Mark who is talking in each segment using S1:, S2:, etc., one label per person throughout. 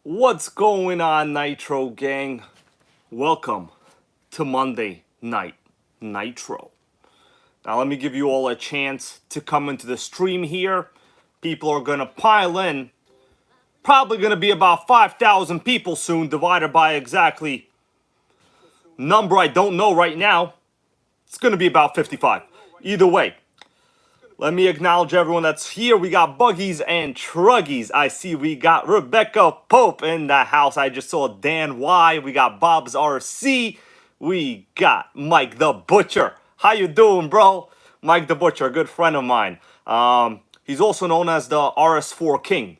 S1: What's going on, Nitro Gang? Welcome to Monday Night Nitro. Now, let me give you all a chance to come into the stream here. People are gonna pile in. Probably gonna be about 5,000 people soon, divided by exactly number I don't know right now. It's gonna be about 55. Either way, let me acknowledge everyone that's here. We got Buggies and Truggies. I see we got Rebecca Pope in the house. I just saw Dan Y. We got Bob's RC. We got Mike the Butcher. How you doing, bro? Mike the Butcher, a good friend of mine. He's also known as the RS4 King.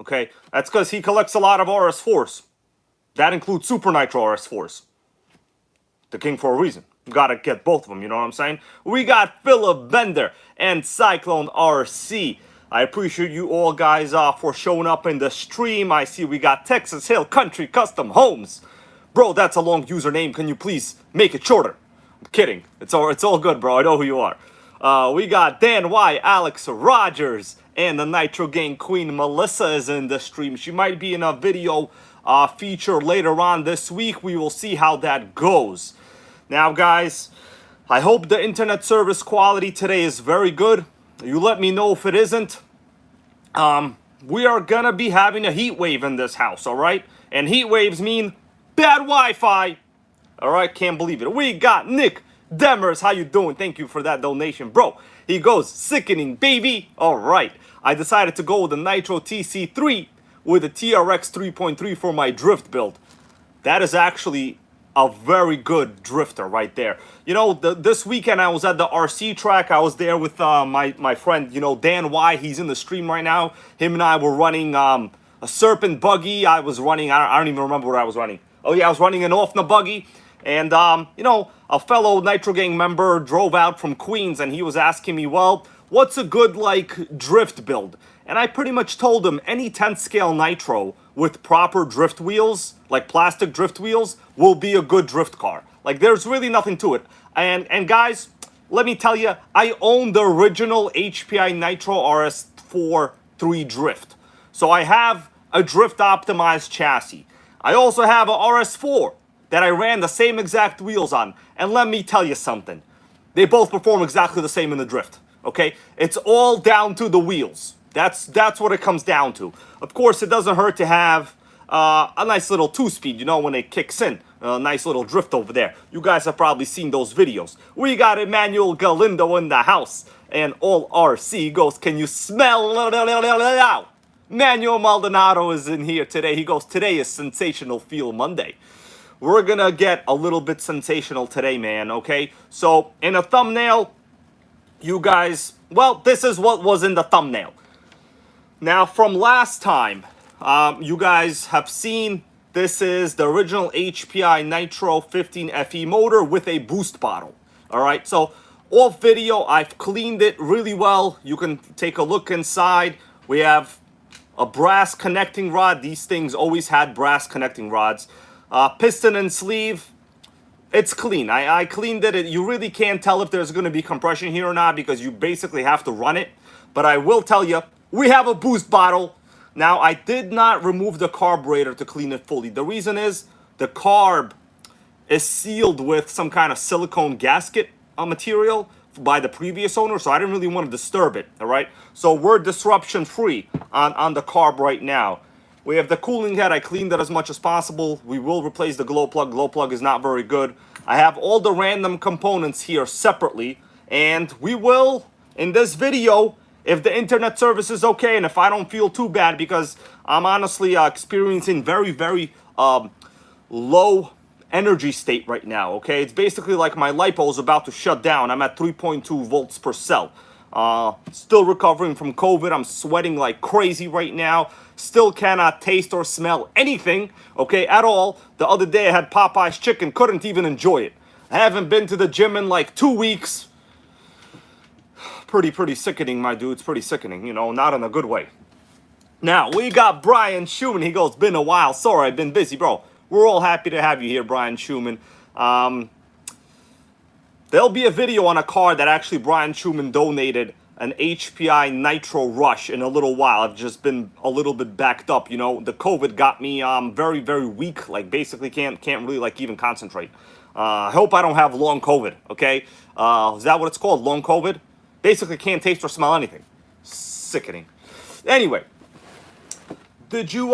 S1: Okay, that's because he collects a lot of RS4s. That includes Super Nitro RS4s. The king for a reason. You gotta get both of them, you know what I'm saying? We got Philip Bender and Cyclone RC. I appreciate you all guys for showing up in the stream. I see we got Texas Hill Country Custom Homes. Bro, that's a long username. Can you please make it shorter? I'm kidding. It's all good, bro. I know who you are. We got Dan Y, Alex Rogers, and the Nitro Gang Queen Melissa is in the stream. She might be in a video feature later on this week. We will see how that goes. Now, guys, I hope the internet service quality today is very good. You let me know if it isn't. We are gonna be having a heat wave in this house, all right? And heat waves mean bad Wi-Fi. All right, can't believe it. We got Nick Demers. How you doing? Thank you for that donation, bro. He goes, sickening, baby. All right, I decided to go with the Nitro TC3 with a TRX 3.3 for my drift build. That is actually a very good drifter right there. You know, this weekend I was at the RC track. I was there with my friend, you know, Dan Y. He's in the stream right now. Him and I were running a Serpent buggy. I was running, I don't even remember what I was running. Oh yeah, I was running an Offna buggy. And, you know, a fellow Nitro Gang member drove out from Queens and he was asking me, well, what's a good, like, drift build? And I pretty much told him any 10th scale Nitro with proper drift wheels, like plastic drift wheels, will be a good drift car. Like, there's really nothing to it. And guys, let me tell you, I own the original HPI Nitro RS4 3 Drift. So I have a drift optimized chassis. I also have a RS4 that I ran the same exact wheels on. And let me tell you something. They both perform exactly the same in the drift. Okay? It's all down to the wheels. That's what it comes down to. Of course, it doesn't hurt to have a nice little 2-speed, you know, when it kicks in. A nice little drift over there. You guys have probably seen those videos. We got Emmanuel Galindo in the house. And all RC goes, can you smell? Manuel Maldonado is in here today. He goes, today is Sensational Feel Monday. We're gonna get a little bit sensational today, man, okay? So, in a thumbnail, you guys, well, this is what was in the thumbnail. Now, from last time, you guys have seen this is the original HPI Nitro 15 FE motor with a boost bottle. All right, so off video, I've cleaned it really well. You can take a look inside. We have a brass connecting rod. These things always had brass connecting rods. Piston and sleeve. It's clean. I cleaned it. You really can't tell if there's going to be compression here or not because you basically have to run it. But I will tell you, we have a boost bottle. Now, I did not remove the carburetor to clean it fully. The reason is the carb is sealed with some kind of silicone gasket material by the previous owner, so I didn't really want to disturb it, all right? So we're disruption free on the carb right now. We have the cooling head. I cleaned it as much as possible. We will replace the glow plug. Glow plug is not very good. I have all the random components here separately, and we will, in this video, if the internet service is okay and if I don't feel too bad, because I'm honestly experiencing very, very low energy state right now, okay? It's basically like my LiPo is about to shut down. I'm at 3.2 volts per cell. Still recovering from COVID. I'm sweating like crazy right now. Still cannot taste or smell anything, okay, at all. The other day I had Popeye's chicken, couldn't even enjoy it. I haven't been to the gym in like 2 weeks. Pretty sickening, my dude. It's pretty sickening, you know, not in a good way. Now, we got Brian Schumann. He goes, been a while. Sorry, I've been busy, bro. We're all happy to have you here, Brian Schumann. There'll be a video on a car that actually Brian Schumann donated an HPI Nitro Rush in a little while. I've just been a little bit backed up. You know, the COVID got me very, very weak. Like, basically can't really, like, even concentrate. I hope I don't have long COVID, okay? Is that what it's called, long COVID? Basically can't taste or smell anything. Sickening. Anyway, did you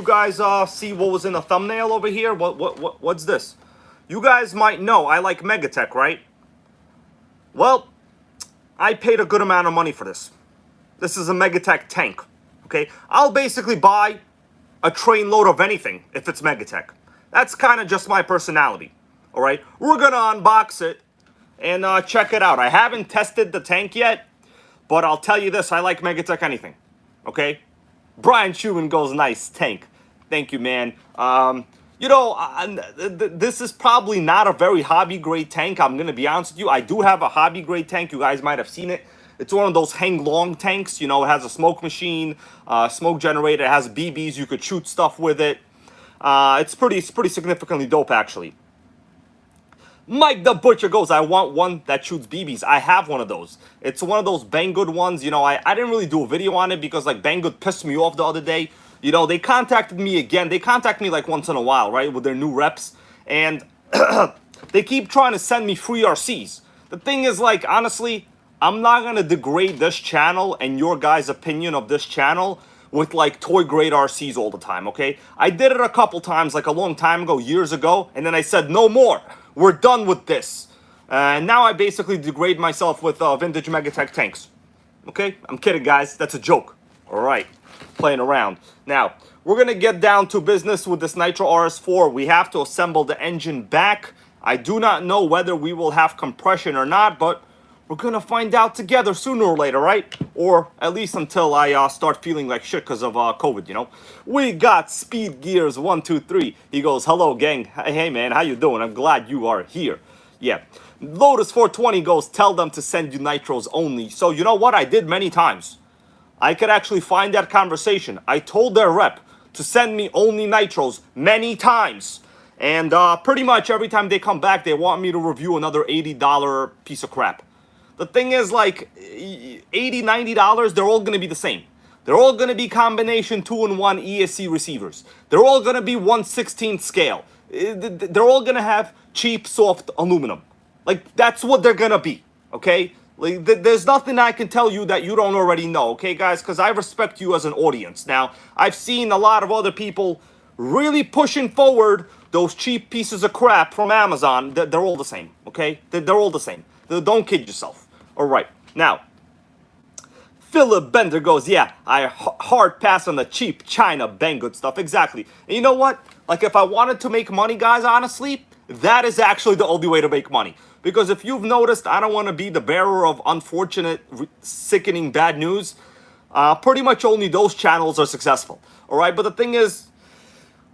S1: guys see what was in the thumbnail over here? What's this? You guys might know I like Megatech, right? Well, I paid a good amount of money for this. This is a Megatech tank, okay? I'll basically buy a train load of anything if it's Megatech. That's kind of just my personality, all right? We're gonna unbox it and check it out. I haven't tested the tank yet, but I'll tell you this, I like Megatech anything, okay? Brian Schumann goes, nice tank. Thank you, man. You know, this is probably not a very hobby-grade tank. I'm going to be honest with you. I do have a hobby-grade tank. You guys might have seen it. It's one of those hang-long tanks. You know, it has a smoke machine, smoke generator. It has BBs. You could shoot stuff with it. It's pretty significantly dope, actually. Mike the Butcher goes, I want one that shoots BBs. I have one of those. It's one of those Banggood ones. You know, I didn't really do a video on it because, like, Banggood pissed me off the other day. You know, they contacted me again. They contact me, like, once in a while, right, with their new reps. And they keep trying to send me free RCs. The thing is, like, honestly, I'm not going to degrade this channel and your guys' opinion of this channel with, like, toy-grade RCs all the time, okay? I did it a couple times, like, a long time ago, years ago, and then I said, no more. We're done with this. And now I basically degrade myself with vintage Megatech tanks. Okay? I'm kidding, guys. That's a joke. All right. Playing around. Now, we're going to get down to business with this Nitro RS4. We have to assemble the engine back. I do not know whether we will have compression or not, but we're going to find out together sooner or later, right? Or at least until I start feeling like shit because of COVID, you know? We got Speed Gears 123. He goes, hello, gang. Hey, man, how you doing? I'm glad you are here. Yeah. Lotus 420 goes, tell them to send you nitros only. So, you know what? I did many times. I could actually find that conversation. I told their rep to send me only nitros many times. And pretty much every time they come back, they want me to review another $80 piece of crap. The thing is, like, $80, $90, they're all going to be the same. They're all going to be combination 2-in-1 ESC receivers. They're all going to be 1/16 scale. They're all going to have cheap, soft aluminum. Like, that's what they're going to be, okay? Like, there's nothing I can tell you that you don't already know, okay, guys? Because I respect you as an audience. Now, I've seen a lot of other people really pushing forward those cheap pieces of crap from Amazon. They're all the same, okay? They're all the same. Don't kid yourself. All right. Now, Philip Bender goes, yeah, I hard pass on the cheap China Banggood stuff. Exactly. And you know what? Like, if I wanted to make money, guys, honestly, that is actually the only way to make money. Because if you've noticed, I don't want to be the bearer of unfortunate, sickening bad news. Pretty much only those channels are successful. All right. But the thing is,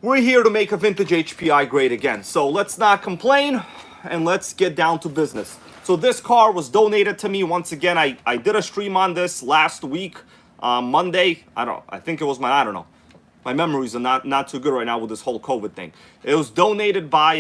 S1: we're here to make a vintage HPI great again. So let's not complain and let's get down to business. So this car was donated to me once again. I did a stream on this last week, Monday. I think it was I don't know. My memories are not too good right now with this whole COVID thing. It was donated by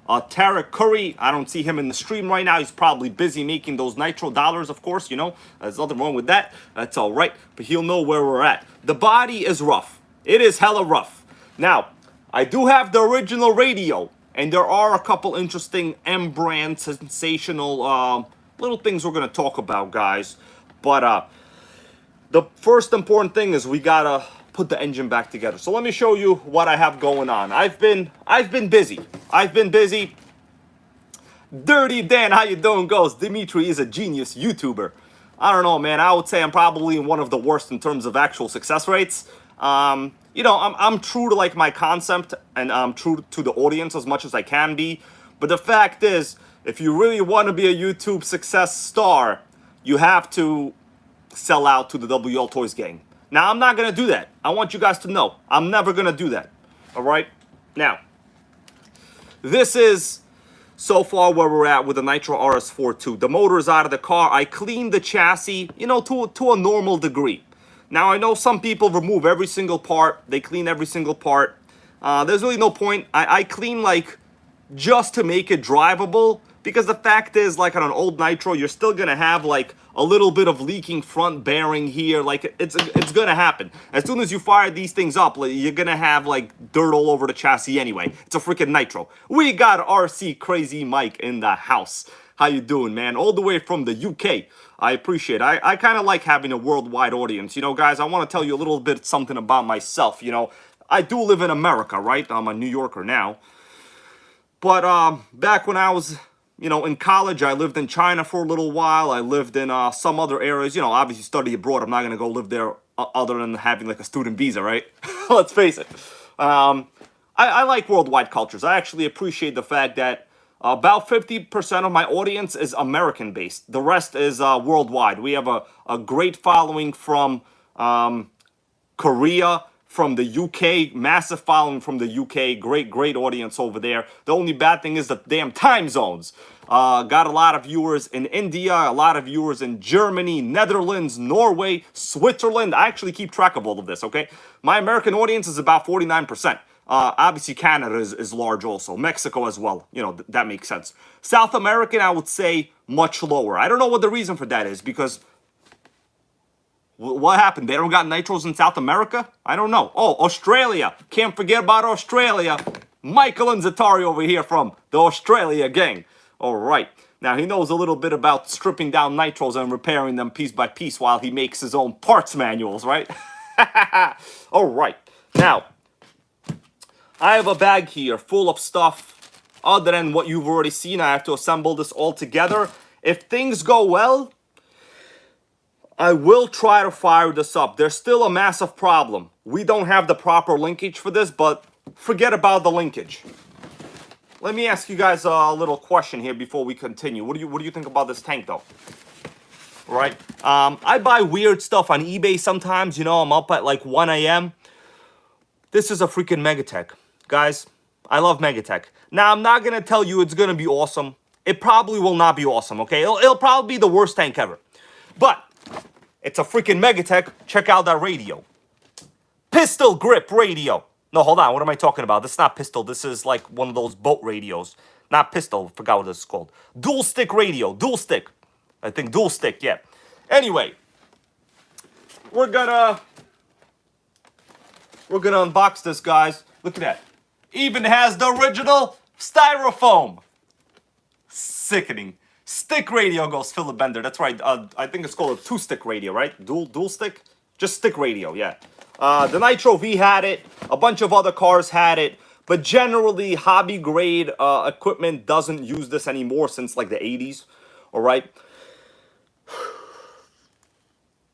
S1: Tarek Curry. I don't see him in the stream right now. He's probably busy making those nitro dollars, of course, you know. There's nothing wrong with that. That's all right. But he'll know where we're at. The body is rough. It is hella rough. Now, I do have the original radio. And there are a couple interesting M-brand sensational little things we're going to talk about, guys. But the first important thing is we got to put the engine back together. So let me show you what I have going on. I've been busy. Dirty Dan, how you doing, goes? Dimitri is a genius YouTuber. I don't know, man. I would say I'm probably one of the worst in terms of actual success rates. You know, I'm true to, like, my concept, and I'm true to the audience as much as I can be. But the fact is, if you really want to be a YouTube success star, you have to sell out to the WL Toys gang. Now, I'm not going to do that. I want you guys to know. I'm never going to do that. All right? Now, this is so far where we're at with the Nitro RS4 2. The motor is out of the car. I cleaned the chassis, you know, to a normal degree. Now, I know some people remove every single part. They clean every single part. There's really no point. I clean, like, just to make it drivable. Because the fact is, like on an old Nitro, you're still gonna have like a little bit of leaking front bearing here. Like it's gonna happen. As soon as you fire these things up, like, you're gonna have like dirt all over the chassis anyway. It's a freaking Nitro. We got RC Crazy Mike in the house. How you doing, man? All the way from the UK. I appreciate it. I kind of like having a worldwide audience. You know, guys, I want to tell you a little bit something about myself. You know, I do live in America, right? I'm a New Yorker now. But back when I was, you know, in college, I lived in China for a little while. I lived in some other areas. You know, obviously study abroad. I'm not going to go live there other than having like a student visa, right? Let's face it. I like worldwide cultures. I actually appreciate the fact that about 50% of my audience is American-based. The rest is worldwide. We have a great following from Korea, from the UK, massive following from the UK, great audience over there. The only bad thing is the damn time zones. Got a lot of viewers in India, a lot of viewers in Germany, Netherlands, Norway, Switzerland. I actually keep track of all of this, okay? My American audience is about 49%. Obviously, Canada is large also. Mexico as well. You know, that makes sense. South American, I would say, much lower. I don't know what the reason for that is, because what happened? They don't got Nitros in South America? I don't know. Oh, Australia. Can't forget about Australia. Michael and Zatari over here from the Australia gang. All right. Now, he knows a little bit about stripping down Nitros and repairing them piece by piece while he makes his own parts manuals, right? All right. Now, I have a bag here full of stuff other than what you've already seen. I have to assemble this all together. If things go well, I will try to fire this up. There's still a massive problem. We don't have the proper linkage for this, but forget about the linkage. Let me ask you guys a little question here before we continue. What do you think about this tank, though? Right? I buy weird stuff on eBay sometimes. You know, I'm up at like 1 a.m. This is a freaking Megatech. Guys, I love Megatech. Now, I'm not going to tell you it's going to be awesome. It probably will not be awesome, okay? It'll probably be the worst tank ever. But it's a freaking Megatech. Check out that radio. Pistol grip radio. No, hold on. What am I talking about? This is not pistol. This is like one of those boat radios. Not pistol. Forgot what this is called. Dual stick radio. Dual stick. I think dual stick, yeah. Anyway, we're gonna unbox this, guys. Look at that. Even has the original styrofoam. Sickening. Stick radio goes Philip Bender. That's right. I think it's called a 2-stick radio, right? Dual stick? Just stick radio, yeah. The Nitro V had it. A bunch of other cars had it. But generally, hobby grade equipment doesn't use this anymore since like the 80s. All right?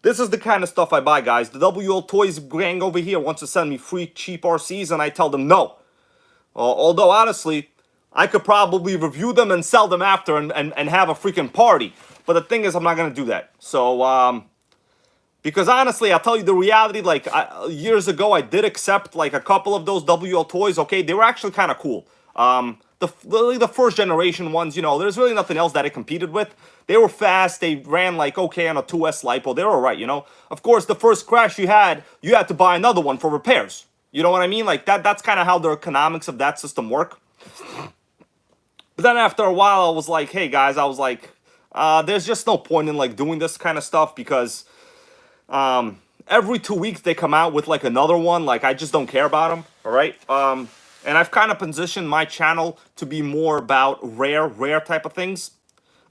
S1: This is the kind of stuff I buy, guys. The WL Toys gang over here wants to send me free cheap RCs, and I tell them no. Although, honestly, I could probably review them and sell them after and have a freaking party. But the thing is, I'm not going to do that. So, because honestly, I'll tell you the reality, like, years ago, I did accept, like, a couple of those WL Toys, okay? They were actually kind of cool. The first generation ones, you know, there's really nothing else that it competed with. They were fast. They ran, like, okay on a 2S LiPo. They were all right, you know? Of course, the first crash you had to buy another one for repairs. You know what I mean? Like, that's kind of how the economics of that system work. But then after a while, I was like, hey, guys, I was like, there's just no point in, like, doing this kind of stuff because every 2 weeks they come out with, like, another one. Like, I just don't care about them, all right? And I've kind of positioned my channel to be more about rare type of things.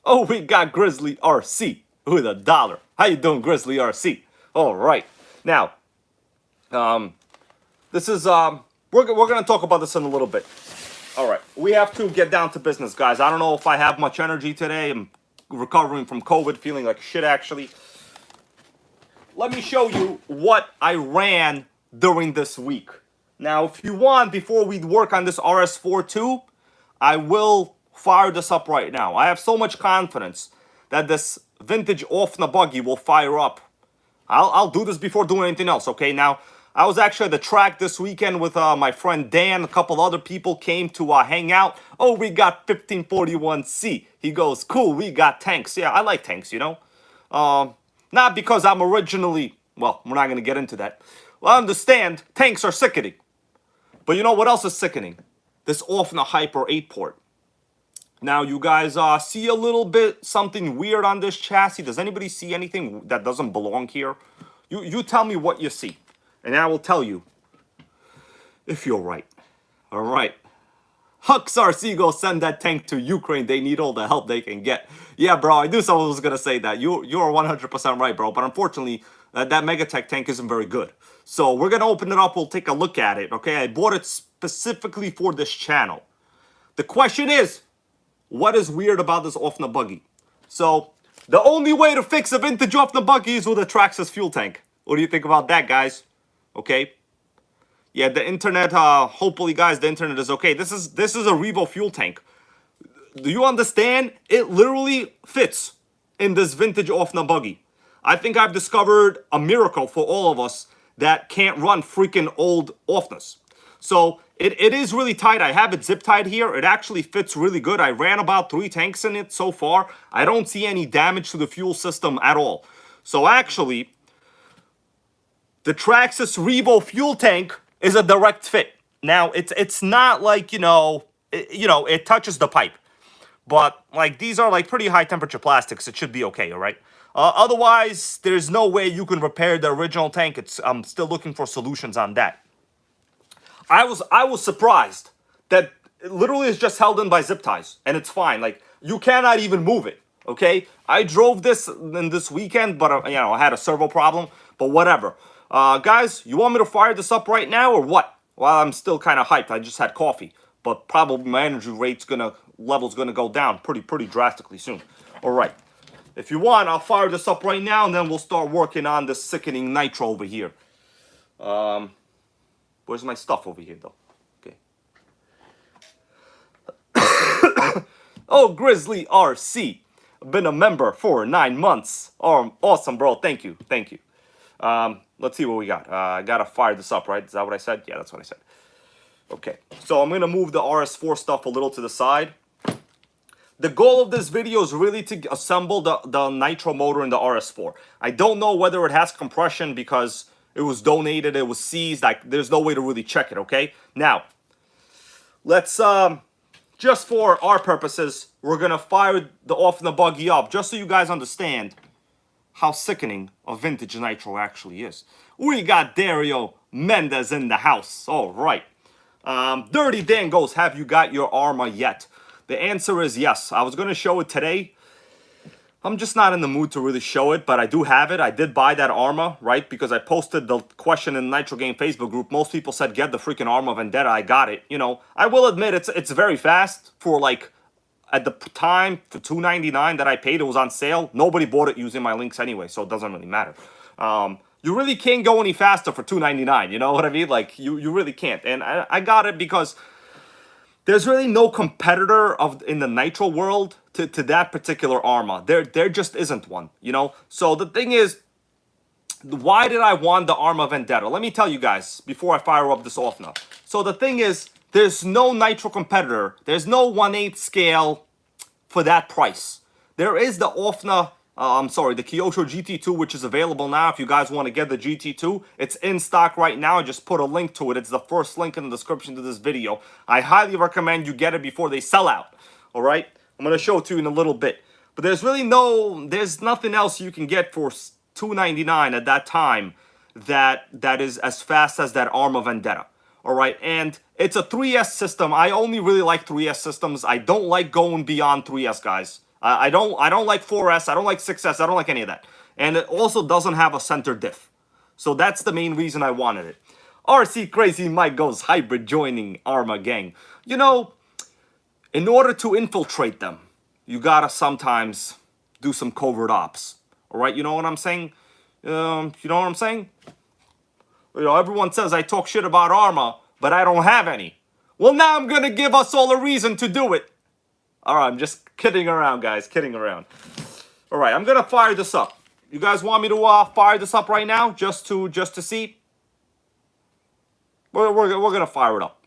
S1: Oh, we got Grizzly RC with $1. How you doing, Grizzly RC? All right. Now, this is, we're going to talk about this in a little bit. All right. We have to get down to business, guys. I don't know if I have much energy today. I'm recovering from COVID, feeling like shit, actually. Let me show you what I ran during this week. Now, if you want, before we work on this RS4 too, I will fire this up right now. I have so much confidence that this vintage Offna buggy will fire up. I'll do this before doing anything else, okay? Now, I was actually at the track this weekend with my friend Dan. A couple other people came to hang out. Oh, we got 1541C. He goes, cool, we got tanks. Yeah, I like tanks, you know? Not because I'm originally... Well, we're not going to get into that. Well, I understand tanks are sickening. But you know what else is sickening? This Offna Hyper 8-port. Now, you guys see a little bit something weird on this chassis. Does anybody see anything that doesn't belong here? You tell me what you see, and I will tell you if you're right. All right. Huxar Seagull, send that tank to Ukraine. They need all the help they can get. Yeah, bro, I knew someone was going to say that. You're 100% right, bro. But unfortunately, that Megatech tank isn't very good. So we're going to open it up. We'll take a look at it, okay? I bought it specifically for this channel. The question is, what is weird about this Offna buggy? So the only way to fix a vintage Offna buggy is with a Traxxas fuel tank. What do you think about that, guys? Okay. Yeah, the internet, hopefully, guys, the internet is okay. This is a Revo fuel tank. Do you understand? It literally fits in this vintage Offna buggy. I think I've discovered a miracle for all of us that can't run freaking old Offnas. So it is really tight. I have it zip tied here. It actually fits really good. I ran about 3 tanks in it so far. I don't see any damage to the fuel system at all. So actually, the Traxxas Revo fuel tank is a direct fit. Now, it's not like, it touches the pipe. But, like, these are, like, pretty high-temperature plastics. It should be okay, all right? Otherwise, there's no way you can repair the original tank. I'm still looking for solutions on that. I was surprised that it literally is just held in by zip ties. And it's fine. Like, you cannot even move it, okay? I drove this in this weekend, but, I had a servo problem. But whatever. Guys, you want me to fire this up right now or what? Well, I'm still kind of hyped. I just had coffee. But probably my energy level's gonna go down pretty drastically soon. All right. If you want, I'll fire this up right now, and then we'll start working on this sickening nitro over here. Where's my stuff over here, though? Okay. Oh, Grizzly RC. Been a member for 9 months. Oh, awesome, bro. Thank you. Let's see what we got. I gotta fire this up, right? Is that what I said? Yeah, that's what I said. Okay, so I'm gonna move the RS4 stuff a little to the side. The goal of this video is really to assemble the nitro motor in the RS4. I don't know whether it has compression because it was donated, it was seized. There's no way to really check it, okay? Now, let's, just for our purposes, we're gonna fire the Offna buggy up, just so you guys understand how sickening a vintage nitro actually is. We got Dario Mendez in the house. All right. Dirty Dangos, have you got your Arma yet? The answer is yes. I was going to show it today. I'm just not in the mood to really show it, but I do have it. I did buy that Arma, right? Because I posted the question in the NittoGang Facebook group. Most people said, get the freaking Arma Vendetta. I got it. I will admit it's very fast for, like, at the time, for $2.99 that I paid, it was on sale. Nobody bought it using my links anyway, so it doesn't really matter. You really can't go any faster for $2.99, you know what I mean? Like, you really can't. And I got it because there's really no competitor in the nitro world to that particular Arma. There just isn't one, So the thing is, why did I want the Arma Vendetta? Let me tell you guys before I fire up this Offna. So the thing is, there's no nitro competitor. There's no 1/8 scale for that price. There is the Offna, the Kyosho GT2, which is available now. If you guys want to get the GT2, it's in stock right now. I just put a link to it. It's the first link in the description to this video. I highly recommend you get it before they sell out. All right? I'm going to show it to you in a little bit. But there's nothing else you can get for $2.99 at that time that is as fast as that Arma Vendetta. All right, and it's a 3S system. I only really like 3S systems. I don't like going beyond 3S, guys. I don't like 4S. I don't like 6S. I don't like any of that. And it also doesn't have a center diff. So that's the main reason I wanted it. RC Crazy Mike goes hybrid joining Arma gang. In order to infiltrate them, you gotta sometimes do some covert ops. All right, you know what I'm saying? Everyone says I talk shit about Arma, but I don't have any. Well, now I'm going to give us all a reason to do it. All right, I'm just kidding around, guys, kidding around. All right, I'm going to fire this up. You guys want me to fire this up right now just to see? We're going to fire it up.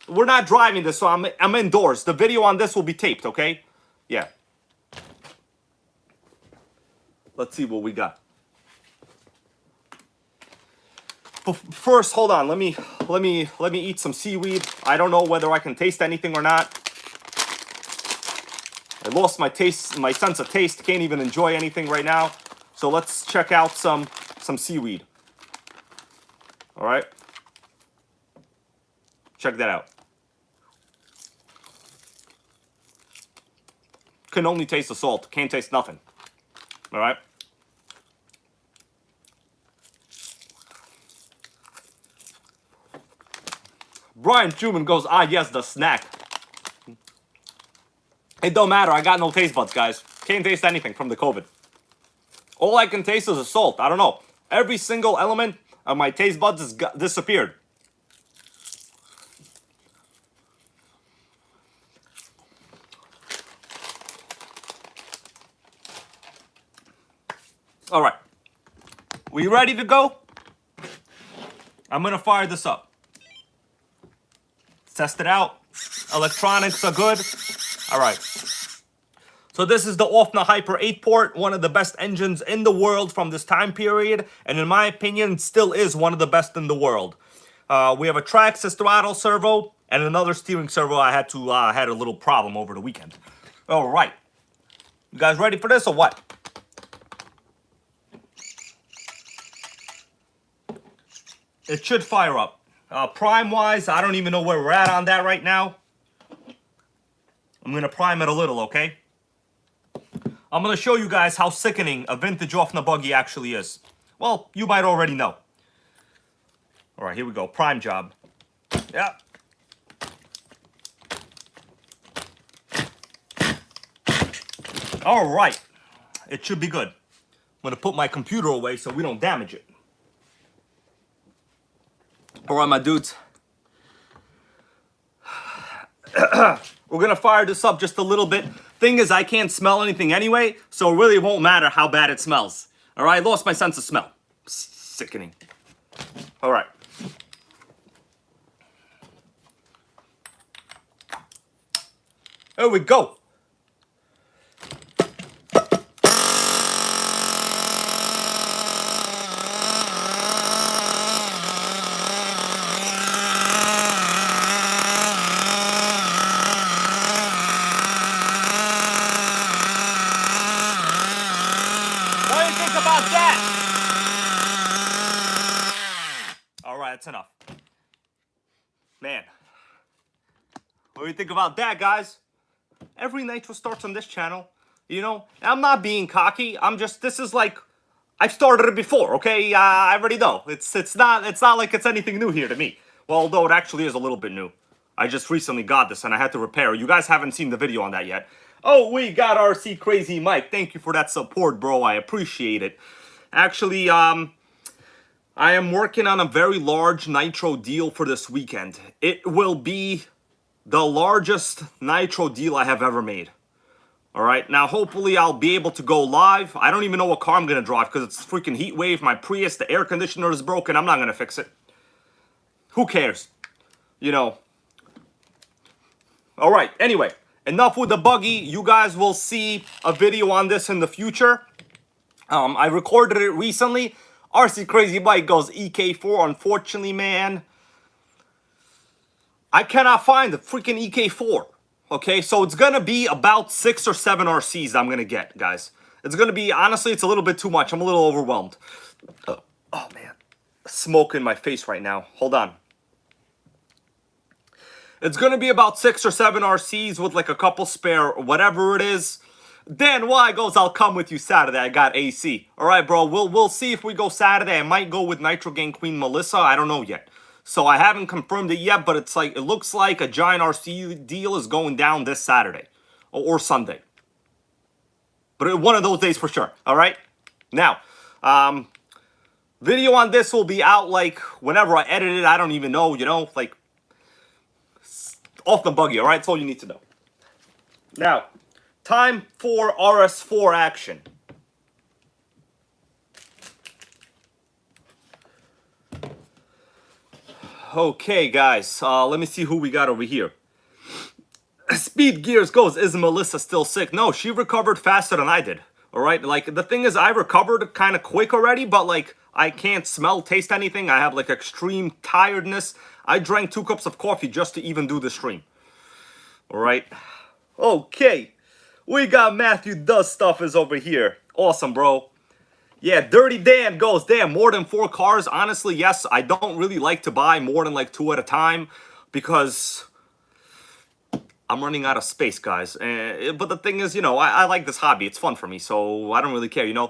S1: We're not driving this, so I'm indoors. The video on this will be taped, okay? Yeah. Let's see what we got. But first, hold on. Let me eat some seaweed. I don't know whether I can taste anything or not. lost my taste, my sense of taste. Can't even enjoy anything right now. So let's check out some seaweed. All right. Check that out. Can only taste the salt. Can't taste nothing. All right. Brian Truman goes, ah, yes, the snack. It don't matter. I got no taste buds, guys. Can't taste anything from the COVID. All I can taste is the salt. I don't know. Every single element of my taste buds has disappeared. All right. We ready to go? I'm going to fire this up. Test it out. Electronics are good. All right. So this is the Offna Hyper 8-port, one of the best engines in the world from this time period, and in my opinion, still is one of the best in the world. We have a Traxxas throttle servo and another steering servo. I had a little problem over the weekend. All right. You guys ready for this or what? It should fire up. Prime-wise, I don't even know where we're at on that right now. I'm going to prime it a little, okay? I'm going to show you guys how sickening a vintage Offna buggy actually is. Well, you might already know. All right, here we go. Prime job. Yeah. All right. It should be good. I'm going to put my computer away so we don't damage it. All right, my dudes. We're going to fire this up just a little bit. Thing is, I can't smell anything anyway, so it really won't matter how bad it smells. All right, I lost my sense of smell. Sickening. All right. There we go. That's enough. Man. What do you think about that, guys? Every Nitro starts on this channel. You know, I'm not being cocky. I'm just, this is like, I've started it before, okay? I already know. It's not like it's anything new here to me. Well, although it actually is a little bit new. I just recently got this and I had to repair it. You guys haven't seen the video on that yet. Oh, we got RC Crazy Mike. Thank you for that support, bro. I appreciate it. Actually, I am working on a very large Nitro deal for this weekend. It will be the largest Nitro deal I have ever made. All right, now hopefully I'll be able to go live. I don't even know what car I'm going to drive because it's freaking heat wave. My Prius, the air conditioner is broken. I'm not going to fix it. Who cares? You know. All right, anyway, enough with the buggy. You guys will see a video on this in the future. I recorded it recently. RC Crazy Mike goes EK4. Unfortunately, man, I cannot find the freaking EK4. Okay, so it's gonna be about 6 or 7 RCs I'm gonna get, guys. It's gonna be, honestly, it's a little bit too much. I'm a little overwhelmed. Oh man, smoke in my face right now. Hold on. It's gonna be about 6 or 7 RCs with like a couple spare, whatever it is. Dan Y goes, I'll come with you Saturday. I got AC. All right, bro. We'll see if we go Saturday. I might go with NittoGang Queen Melissa. I don't know yet. So I haven't confirmed it yet, but it's like, it looks like a giant RC deal is going down this Saturday or Sunday. But one of those days for sure. All right. Now, video on this will be out like whenever I edit it. I don't even know, you know, like off the buggy. All right. That's all you need to know. Now, time for RS4 action. Okay, guys, let me see who we got over here. Speed Gears goes, is Melissa still sick? No, she recovered faster than I did. All right, like, the thing is, I recovered kind of quick already, but, like, I can't smell, taste anything. I have, like, extreme tiredness. I drank 2 cups of coffee just to even do the stream. All right. Okay. We got Matthew Does Stuff is over here. Awesome, bro. Yeah, Dirty Dan goes, damn, more than 4 cars. Honestly, yes, I don't really like to buy more than like 2 at a time because I'm running out of space, guys. But the thing is, I like this hobby. It's fun for me, so I don't really care, It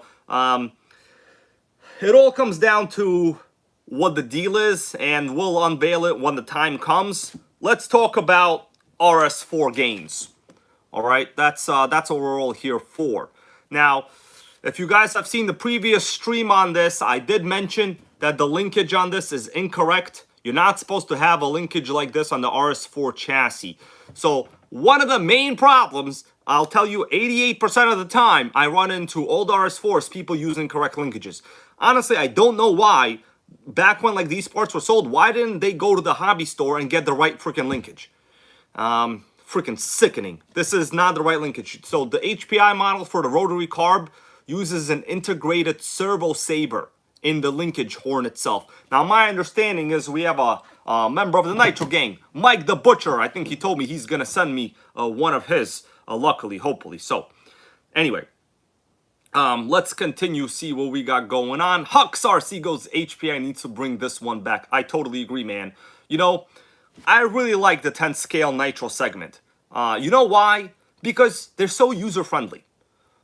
S1: all comes down to what the deal is, and we'll unveil it when the time comes. Let's talk about RS4 gains. All right, that's what we're all here for. Now, if you guys have seen the previous stream on this, I did mention that the linkage on this is incorrect. You're not supposed to have a linkage like this on the RS4 chassis. So one of the main problems, I'll tell you 88% of the time, I run into old RS4s, people using incorrect linkages. Honestly, I don't know why. Back when like these parts were sold, why didn't they go to the hobby store and get the right freaking linkage? Freaking sickening. This is not the right linkage. So the HPI model for the rotary carb uses an integrated servo saber in the linkage horn itself. Now, my understanding is we have a member of the Nitro Gang, Mike the Butcher. I think he told me he's going to send me one of his, luckily, hopefully. So, anyway, let's continue, see what we got going on. Hux RC goes, HPI needs to bring this one back. I totally agree, man. I really like the 10 scale Nitro segment. You know why? Because they're so user-friendly.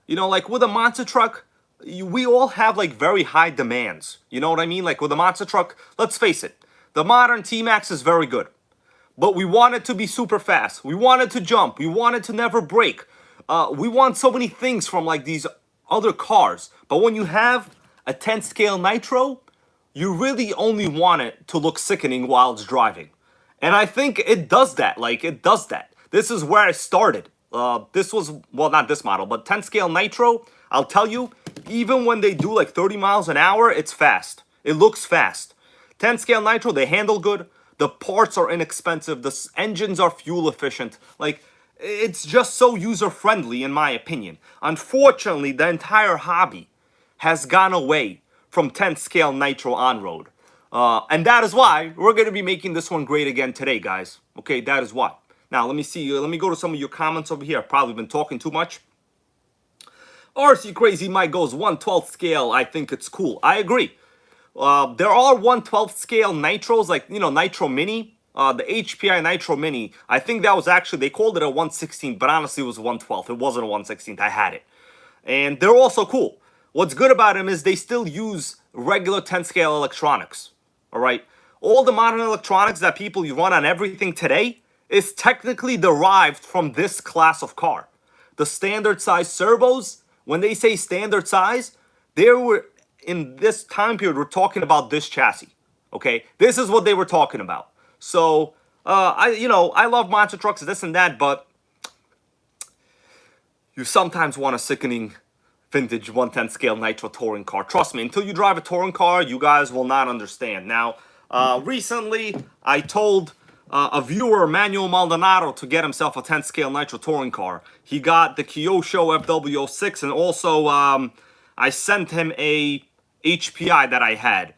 S1: Like with a monster truck, we all have like very high demands. You know what I mean? Like with a monster truck, let's face it, the modern T-Max is very good. But we want it to be super fast. We want it to jump. We want it to never break. We want so many things from like these other cars. But when you have a 10 scale Nitro, you really only want it to look sickening while it's driving. And I think it does that. Like, it does that. This is where I started. This was, well, not this model, but 10 scale Nitro, I'll tell you, even when they do like 30 miles an hour, it's fast. It looks fast. 10 scale Nitro, they handle good. The parts are inexpensive. The engines are fuel efficient. Like, it's just so user-friendly, in my opinion. Unfortunately, the entire hobby has gone away from 10 scale Nitro on-road. And that is why we're going to be making this one great again today, guys. Okay, that is why. Now, let me see. Let me go to some of your comments over here. I've probably been talking too much. RC Crazy Mike goes, 1/12 scale. I think it's cool. I agree. There are 1/12 scale Nitros, like, Nitro Mini. The HPI Nitro Mini. I think that was actually, they called it a 1/16, but honestly, it was a 1/12. It wasn't a 1/16. I had it. And they're also cool. What's good about them is they still use regular 10 scale electronics. All right, all the modern electronics that people run on everything today is technically derived from this class of car. The standard size servos, when they say standard size, they were in this time period, we're talking about this chassis. Okay, this is what they were talking about. So, I love monster trucks, this and that, but you sometimes want a sickening vintage 1/10 scale Nitro touring car. Trust me, until you drive a touring car, you guys will not understand. Now, recently, I told a viewer, Manuel Maldonado, to get himself a 10 scale Nitro touring car. He got the Kyosho FW06, and also I sent him a HPI that I had.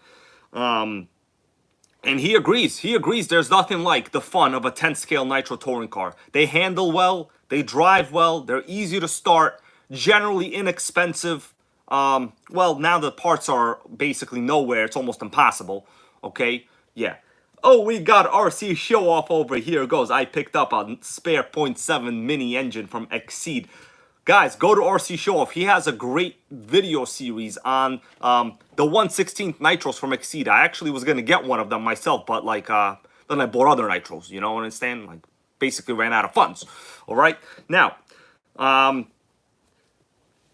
S1: And he agrees. He agrees there's nothing like the fun of a 10 scale Nitro touring car. They handle well, they drive well, they're easy to start, generally inexpensive. Well, now the parts are basically nowhere. It's almost impossible. Okay, yeah. Oh, we got RC Show Off over here. Goes, I picked up a spare 0.7 mini engine from Exceed. Guys, go to RC Show Off. He has a great video series on the 1/16 Nitros from Exceed. I actually was going to get one of them myself, but like, then I bought other Nitros, you know what I'm saying? Like, basically ran out of funds. All right, now,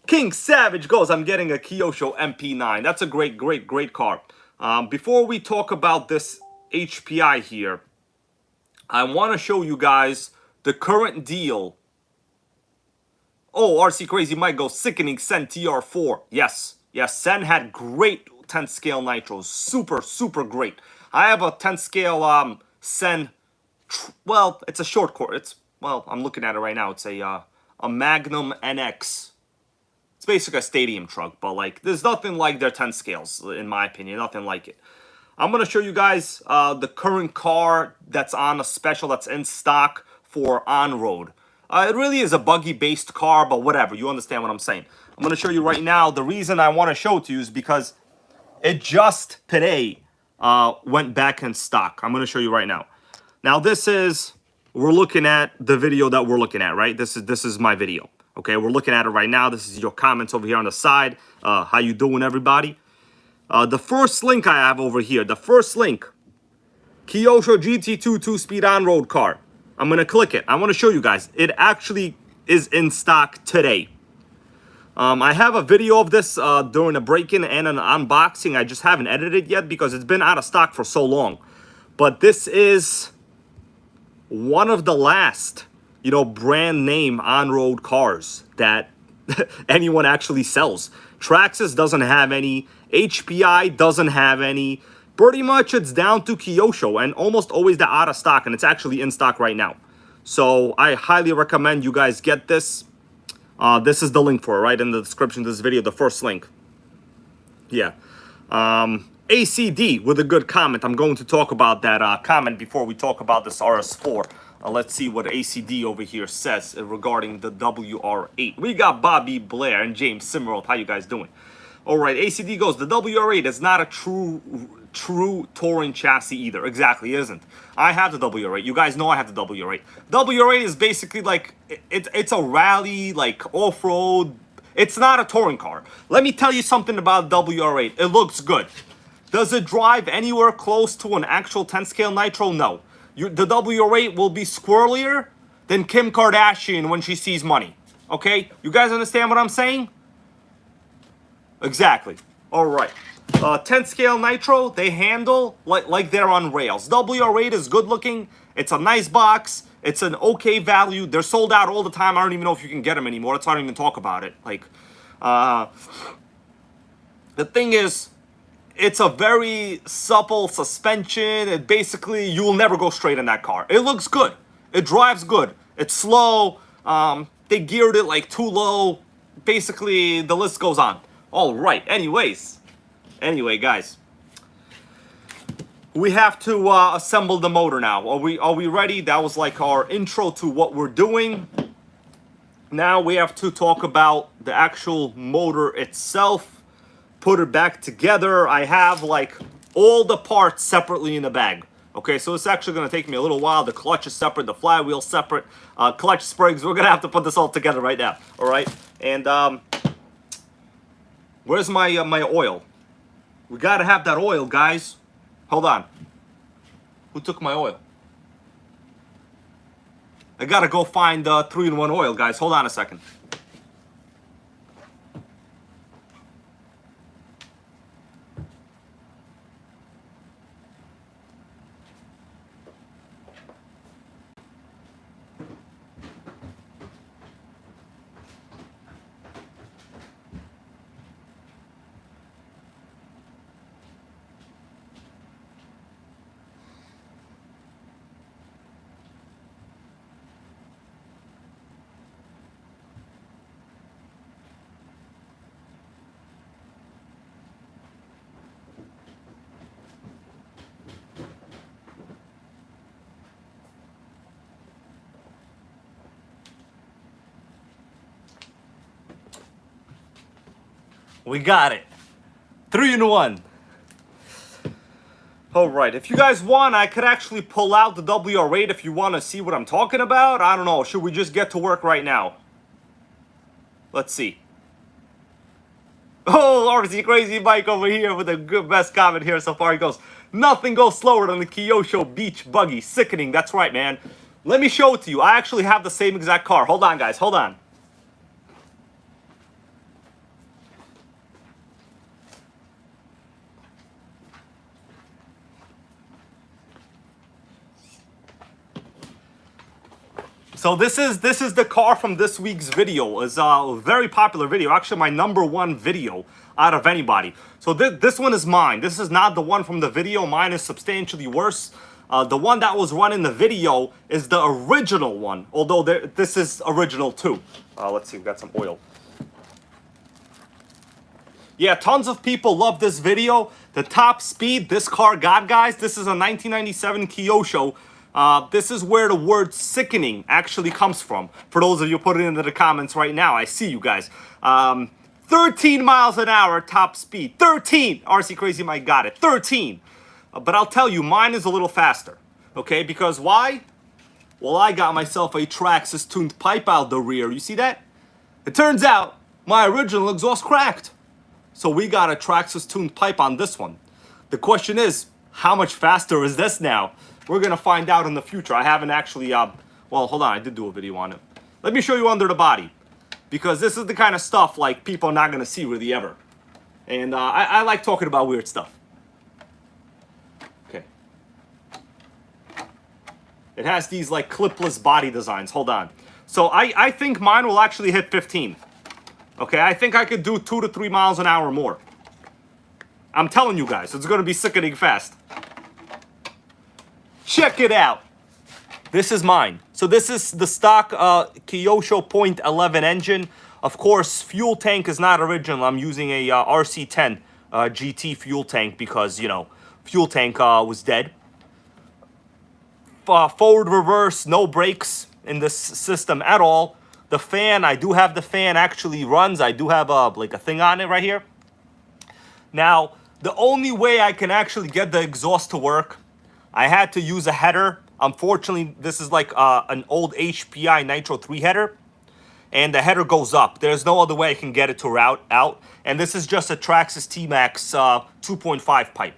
S1: King Savage goes, I'm getting a Kyosho MP9. That's a great car. Before we talk about this HPI here, I want to show you guys the current deal. Oh, RC Crazy Mike goes, sickening Sen TR4. Yes, Sen had great 10 scale Nitros. Super great. I have a 10 scale Sen, well, it's a short core. Well, I'm looking at it right now. It's a Magnum NX. It's basically a stadium truck, but like, there's nothing like their 10 scales, in my opinion. Nothing like it. I'm going to show you guys the current car that's on a special, that's in stock for on-road. It really is a buggy-based car, but whatever. You understand what I'm saying. I'm going to show you right now. The reason I want to show it to you is because it just today went back in stock. I'm going to show you right now. Now, we're looking at the video that we're looking at, right? This is my video. Okay, we're looking at it right now. This is your comments over here on the side. How you doing, everybody? The first link I have over here, Kyosho GT2 2-speed on-road car. I'm going to click it. I want to show you guys. It actually is in stock today. I have a video of this during a break-in and an unboxing. I just haven't edited it yet because it's been out of stock for so long. But this is one of the last, brand name on-road cars that anyone actually sells. Traxxas doesn't have any. HPI doesn't have any. Pretty much it's down to Kyosho, and almost always they're out of stock, and it's actually in stock right now. So I highly recommend you guys get this. This is the link for it, right in the description of this video, the first link. Yeah. ACD with a good comment. I'm going to talk about that comment before we talk about this RS4. Let's see what ACD over here says regarding the WR8. We got Bobby Blair and James Simmerald. How you guys doing? All right, ACD goes, the WR8 is not a true touring chassis either. Exactly, it isn't. I have the WR8. You guys know I have the WR8. WR8 is basically like, it's a rally, like off-road. It's not a touring car. Let me tell you something about WR8. It looks good. Does it drive anywhere close to an actual 10-scale Nitro? No. The WR8 will be squirrelier than Kim Kardashian when she sees money. Okay? You guys understand what I'm saying? Exactly. All right. 10-scale Nitro, they handle like they're on rails. WR8 is good looking. It's a nice box. It's an okay value. They're sold out all the time. I don't even know if you can get them anymore. That's why I don't even talk about it. The thing is, it's a very supple suspension. It basically, you will never go straight in that car. It looks good. It drives good. It's slow. They geared it like too low. Basically, the list goes on. All right. Anyway, guys, we have to assemble the motor now. Are we ready? That was like our intro to what we're doing. Now we have to talk about the actual motor itself. Put it back together. I have like all the parts separately in the bag. Okay, so it's actually going to take me a little while. The clutch is separate, the flywheel separate, clutch springs. We're going to have to put this all together right now. All right, and where's my oil? We got to have that oil, guys. Hold on. Who took my oil? I got to go find 3-in-1 oil, guys. Hold on a second. We got it. 3-in-1. All right, if you guys want, I could actually pull out the WR8 if you want to see what I'm talking about. I don't know. Should we just get to work right now? Let's see. Oh, RC Crazy Bike over here with the best comment here so far. He goes, nothing goes slower than the Kyosho Beach Buggy. Sickening. That's right, man. Let me show it to you. I actually have the same exact car. Hold on, guys. Hold on. So this is the car from this week's video. It's a very popular video, actually my #1 video out of anybody. So this one is mine. This is not the one from the video. Mine is substantially worse. The one that was run in the video is the original one, although this is original too. Let's see, we've got some oil. Yeah, tons of people love this video. The top speed this car got, guys. This is a 1997 Kyosho. This is where the word sickening actually comes from. For those of you put it into the comments right now, I see you guys. 13 miles an hour top speed. 13! RC Crazy Mike got it. 13! But I'll tell you, mine is a little faster. Okay, because why? Well, I got myself a Traxxas tuned pipe out the rear. You see that? It turns out my original exhaust cracked. So we got a Traxxas tuned pipe on this one. The question is, how much faster is this now? We're going to find out in the future. I haven't actually, well, hold on. I did do a video on it. Let me show you under the body. Because this is the kind of stuff, like, people are not going to see really ever. And I like talking about weird stuff. Okay. It has these, like, clipless body designs. Hold on. So I think mine will actually hit 15. Okay, I think I could do 2 to 3 miles an hour more. I'm telling you guys, it's going to be sickening fast. Check it out. This is mine. So this is the stock Kyosho .11 engine. Of course, fuel tank is not original. I'm using a RC10 GT fuel tank because, you know, fuel tank was dead. Forward, reverse, no brakes in this system at all. The fan, I do have the fan actually runs. I do have like a thing on it right here. Now, the only way I can actually get the exhaust to work, I had to use a header. Unfortunately, this is like an old HPI Nitro 3 header. And the header goes up. There's no other way I can get it to route out. And this is just a Traxxas T-Max 2.5 pipe.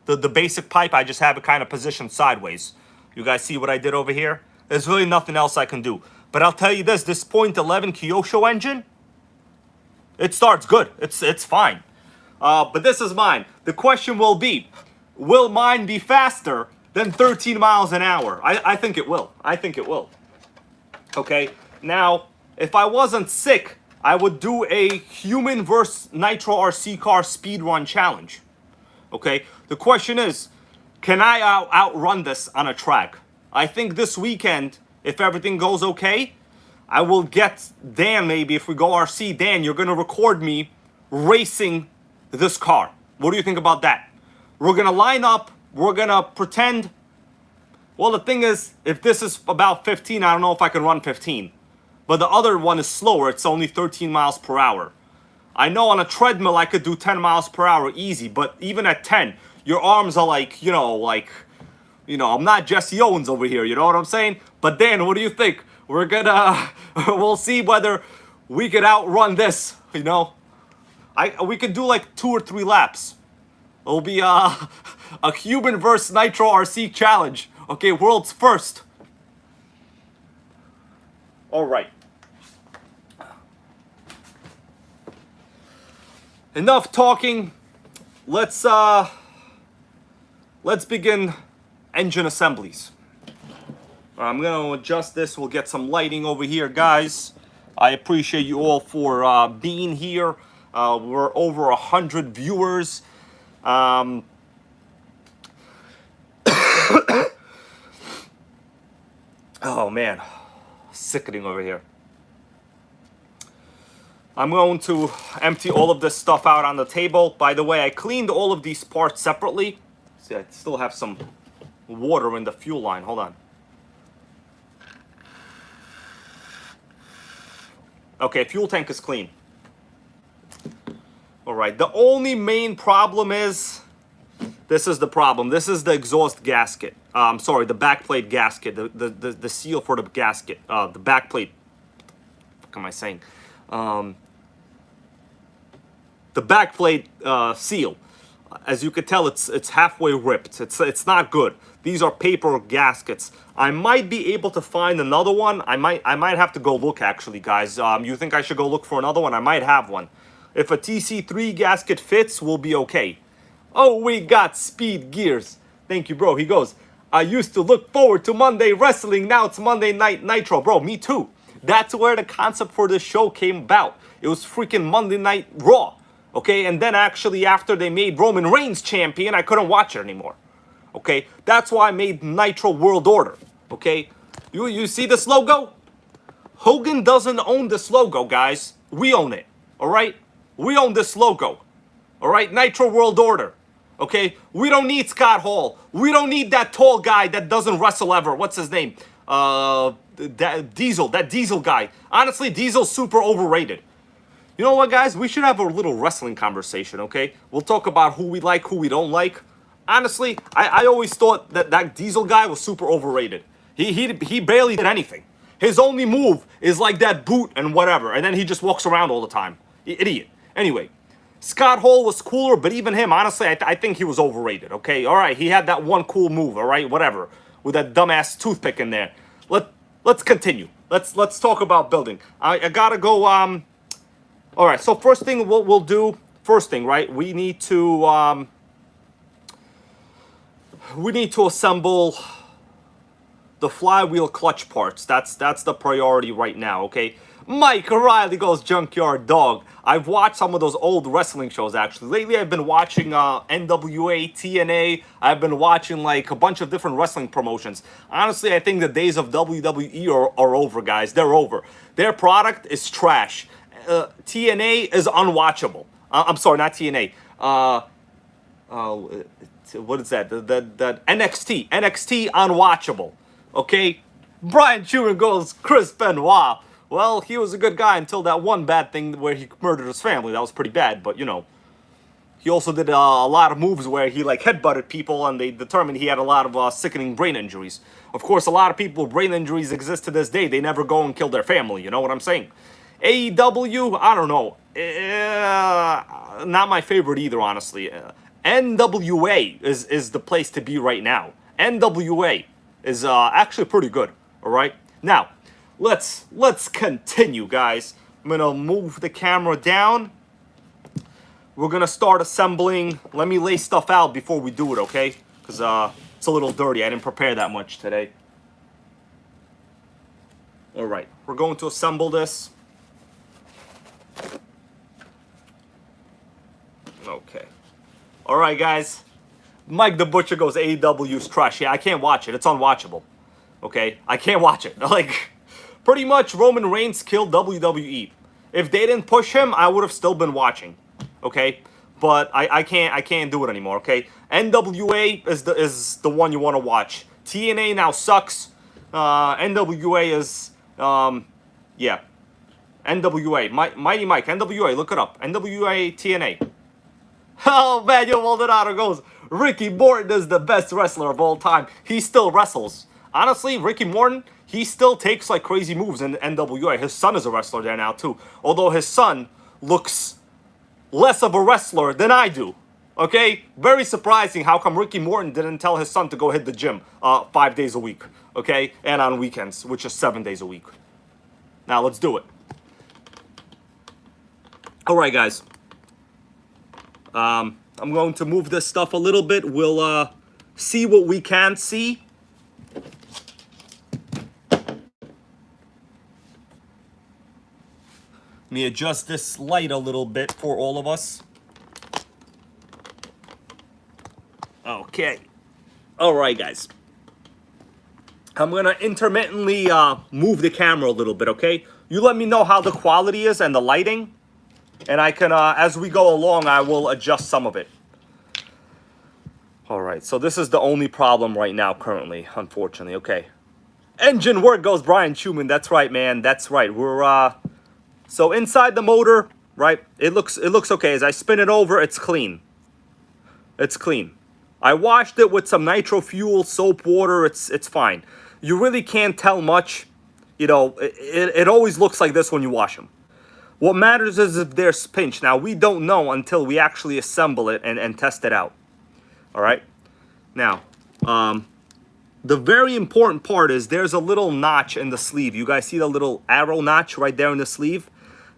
S1: The basic pipe, I just have it kind of positioned sideways. You guys see what I did over here? There's really nothing else I can do. But I'll tell you this .11 Kyosho engine, it starts good. It's fine. But this is mine. The question will be, will mine be faster than 13 miles an hour? I think it will. I think it will. Okay, now, if I wasn't sick, I would do a human versus Nitro RC car speed run challenge. Okay, the question is, can I outrun this on a track? I think this weekend, if everything goes okay, I will get Dan, maybe if we go RC. Dan, you're going to record me racing this car. What do you think about that? We're going to line up. We're going to pretend. Well, the thing is, if this is about 15, I don't know if I can run 15. But the other one is slower. It's only 13 miles per hour. I know on a treadmill I could do 10 miles per hour easy. But even at 10, your arms are like, you know, I'm not Jesse Owens over here. You know what I'm saying? But Dan, what do you think? We're gonna, we'll see whether we could outrun this, you know? We could do like 2 or 3 laps. It'll be a human versus Nitro RC challenge. Okay, world's first. All right. Enough talking. Let's begin engine assemblies. I'm going to adjust this. We'll get some lighting over here, guys. I appreciate you all for being here. We're over 100 viewers. Oh, man. Sickening over here. I'm going to empty all of this stuff out on the table. By the way, I cleaned all of these parts separately. See, I still have some water in the fuel line. Hold on. Okay, fuel tank is clean. All right, the only main problem is, this is the problem. This is the exhaust gasket. Sorry, the backplate gasket, the seal for the gasket, the backplate. What am I saying? The backplate seal. As you can tell, it's halfway ripped. It's not good. These are paper gaskets. I might be able to find another one. I might have to go look, actually, guys. You think I should go look for another one? I might have one. If a TC3 gasket fits, we'll be okay. Oh, we got speed gears. Thank you, bro. He goes, I used to look forward to Monday wrestling. Now it's Monday Night Nitro. Bro, me too. That's where the concept for this show came about. It was freaking Monday Night Raw. Okay, and then actually after they made Roman Reigns champion, I couldn't watch it anymore. Okay, that's why I made Nitro World Order. Okay, you see this logo? Hogan doesn't own this logo, guys. We own it. All right, we own this logo. All right, Nitro World Order. Okay, we don't need Scott Hall. We don't need that tall guy that doesn't wrestle ever. What's his name? That Diesel guy. Honestly, Diesel's super overrated. You know what, guys? We should have a little wrestling conversation, okay? We'll talk about who we like, who we don't like. Honestly, I always thought that Diesel guy was super overrated. He barely did anything. His only move is like that boot and whatever, and then he just walks around all the time. Idiot. Anyway, Scott Hall was cooler, but even him, honestly, I think he was overrated, okay? All right, he had that one cool move, all right? Whatever. With that dumbass toothpick in there. Let's continue. Let's talk about building. I gotta go, all right, so first thing we'll do, right? We need to assemble the flywheel clutch parts. That's the priority right now, okay? Mike O'Reilly goes Junkyard Dog. I've watched some of those old wrestling shows, actually. Lately, I've been watching NWA, TNA. I've been watching, like, a bunch of different wrestling promotions. Honestly, I think the days of WWE are over, guys. They're over. Their product is trash. TNA is unwatchable. I'm sorry, not TNA. What is that? That NXT. NXT unwatchable. Okay? Brian Truman goes Chris Benoit. Well, he was a good guy until that one bad thing where he murdered his family. That was pretty bad, but, you know. He also did a lot of moves where he, like, headbutted people, and they determined he had a lot of sickening brain injuries. Of course, a lot of people with brain injuries exist to this day. They never go and kill their family, you know what I'm saying? AEW, I don't know. Not my favorite either, honestly. NWA is the place to be right now. NWA is actually pretty good, all right? Now, let's continue, guys. I'm gonna move the camera down. We're gonna start assembling. Let me lay stuff out before we do it, okay? Because it's a little dirty. I didn't prepare that much today. All right, we're going to assemble this. Okay. All right, guys. Mike the Butcher goes, AEW's trash. Yeah, I can't watch it. It's unwatchable. Okay? I can't watch it. Like, pretty much Roman Reigns killed WWE. If they didn't push him, I would have still been watching. Okay? But I can't do it anymore, okay? NWA is the one you want to watch. TNA now sucks. NWA is yeah. NWA. Mighty Mike. NWA. Look it up. NWA TNA. Oh, Manuel Maldonado goes, Ricky Morton is the best wrestler of all time. He still wrestles. Honestly, Ricky Morton, he still takes like crazy moves in NWA. His son is a wrestler there now too. Although his son looks less of a wrestler than I do. Okay? Very surprising how come Ricky Morton didn't tell his son to go hit the gym 5 days a week. Okay? And on weekends, which is 7 days a week. Now, let's do it. Alright, guys. I'm going to move this stuff a little bit. We'll see what we can see. Let me adjust this light a little bit for all of us. Okay. Alright, guys. I'm going to intermittently move the camera a little bit, okay? You let me know how the quality is and the lighting. And I can, as we go along, I will adjust some of it. Alright, so this is the only problem right now currently, unfortunately. Okay. Engine work goes Brian Truman. That's right, man. That's right. We're, so inside the motor, right, it looks okay. As I spin it over, it's clean. It's clean. I washed it with some nitro fuel, soap, water. It's fine. You really can't tell much. You know, it always looks like this when you wash them. What matters is if there's pinch. Now, we don't know until we actually assemble it and test it out. All right? Now, the very important part is there's a little notch in the sleeve. You guys see the little arrow notch right there in the sleeve?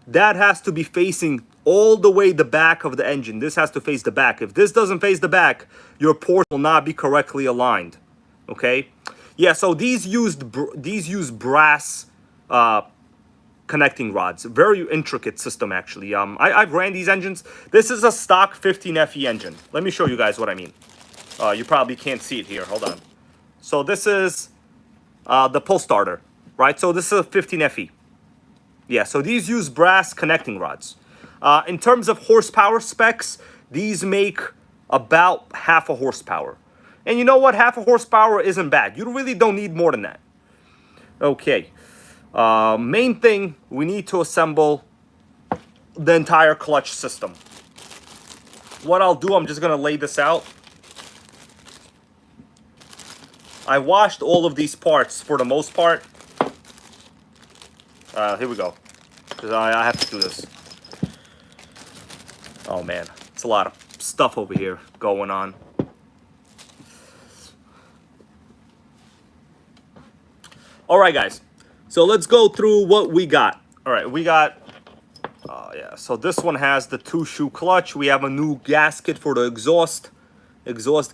S1: That has to be facing all the way the back of the engine. This has to face the back. If this doesn't face the back, your port will not be correctly aligned. Okay? Yeah, so these use brass connecting rods. Very intricate system, actually. I've ran these engines. This is a stock 15FE engine. Let me show you guys what I mean. You probably can't see it here. Hold on. So this is the pull starter, right? So this is a 15FE. Yeah, so these use brass connecting rods. In terms of horsepower specs, these make about half a horsepower. And you know what? Half a horsepower isn't bad. You really don't need more than that. Okay. Main thing, we need to assemble the entire clutch system. What I'll do, I'm just going to lay this out. I washed all of these parts for the most part. Here we go. Because I have to do this. Oh man, it's a lot of stuff over here going on. Alright guys, so let's go through what we got. Alright, we got, yeah, so this one has the 2-shoe clutch. We have a new gasket for the exhaust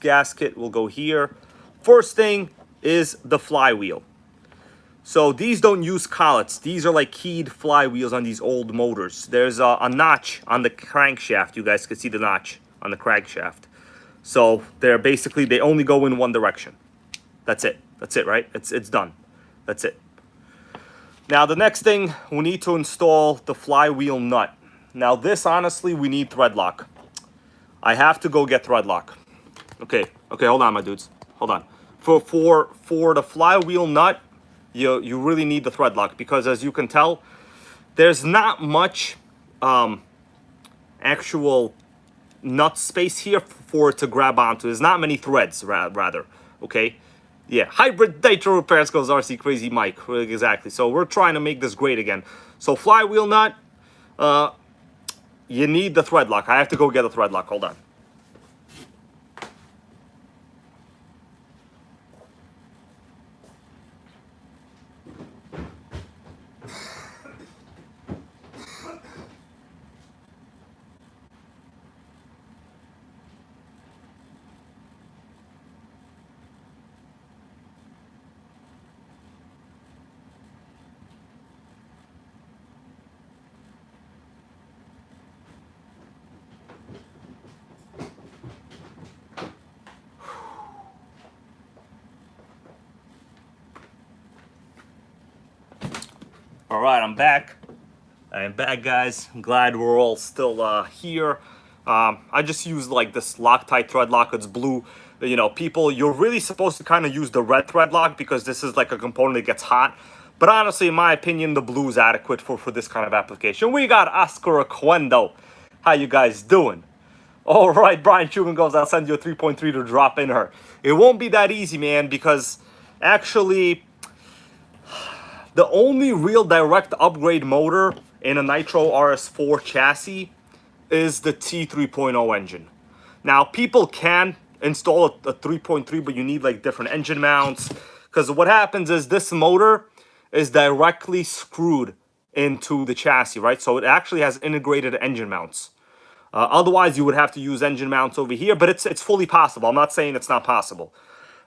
S1: gasket will go here. First thing is the flywheel. So these don't use collets. These are like keyed flywheels on these old motors. There's a notch on the crankshaft. You guys can see the notch on the crankshaft. So they're basically, they only go in one direction. That's it. That's it, right? It's done. That's it. Now the next thing, we need to install the flywheel nut. Now this, honestly, we need thread lock. I have to go get thread lock. Okay, hold on, my dudes. Hold on. For the flywheel nut, you really need the thread lock, because as you can tell, there's not much actual nut space here for it to grab onto. There's not many threads, rather. Okay. Yeah, hybrid Nitro repairs goes RC Crazy Mike. Exactly. So we're trying to make this great again. So flywheel nut, you need the thread lock. I have to go get a thread lock. Hold on. All right, I'm back. I am back, guys. I'm glad we're all still here. I just used like this Loctite thread lock. It's blue. You know, people, you're really supposed to kind of use the red thread lock because this is like a component that gets hot. But honestly, in my opinion, the blue is adequate for this kind of application. We got Oscar Aquendo. How you guys doing? All right, Brian Schumann goes, I'll send you a 3.3 to drop in her. It won't be that easy, man, because actually, the only real direct upgrade motor in a Nitro RS4 chassis is the T3.0 engine. Now, people can install a 3.3, but you need like different engine mounts, because what happens is this motor is directly screwed into the chassis, right? So it actually has integrated engine mounts. Otherwise, you would have to use engine mounts over here, but it's fully possible. I'm not saying it's not possible.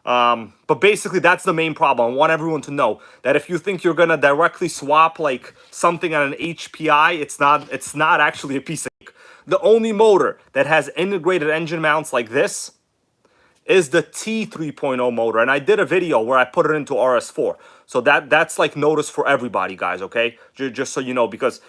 S1: But basically, that's the main problem. I want everyone to know that if you think you're gonna directly swap like something on an HPI, it's not actually a piece of cake. The only motor that has integrated engine mounts like this is the T3.0 motor, and I did a video where I put it into RS4. So that's like notice for everybody, guys. Okay, just so you know, because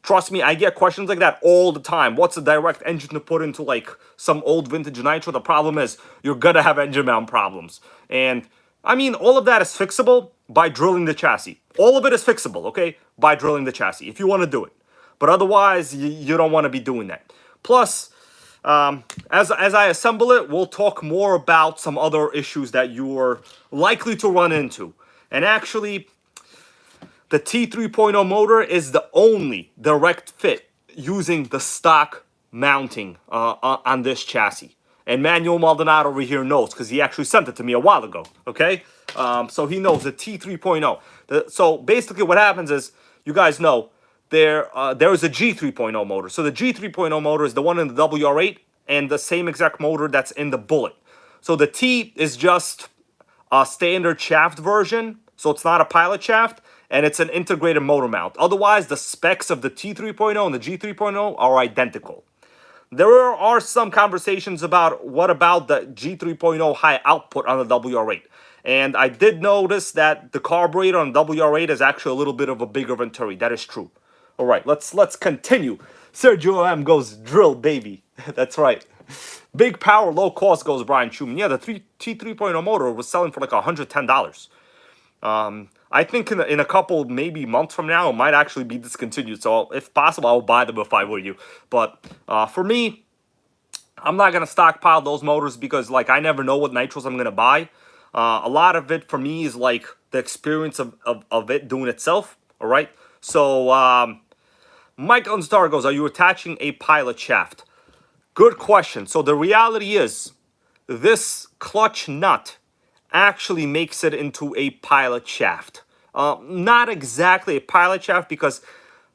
S1: trust me, I get questions like that all the time. What's a direct engine to put into like some old vintage Nitro? The problem is you're gonna have engine mount problems. And I mean, all of that is fixable by drilling the chassis. All of it is fixable, okay? By drilling the chassis, if you want to do it. But otherwise, you don't want to be doing that. Plus, as I assemble it, we'll talk more about some other issues that you're likely to run into. And actually, the T3.0 motor is the only direct fit using the stock mounting on this chassis. And Manuel Maldonado over here knows because he actually sent it to me a while ago, okay? So he knows the T3.0. So basically what happens is, you guys know, there is a G3.0 motor. So the G3.0 motor is the one in the WR8 and the same exact motor that's in the Bullet. So the T is just a standard shaft version, so it's not a pilot shaft, and it's an integrated motor mount. Otherwise, the specs of the T3.0 and the G3.0 are identical. There are some conversations about what about the G3.0 high output on the WR8. And I did notice that the carburetor on WR8 is actually a little bit of a bigger Venturi. That is true. All right, let's continue. Sergio M goes, drill, baby. That's right. Big power, low cost, goes Brian Schumann. Yeah, the T3.0 motor was selling for like $110. I think in a couple, maybe months from now, it might actually be discontinued. So if possible, I'll buy them if I were you. But for me, I'm not going to stockpile those motors because like I never know what nitros I'm going to buy. A lot of it for me is like the experience of it doing itself. All right. So Mike on Star goes, are you attaching a pilot shaft? Good question. So the reality is this clutch nut actually makes it into a pilot shaft. Not exactly a pilot shaft because,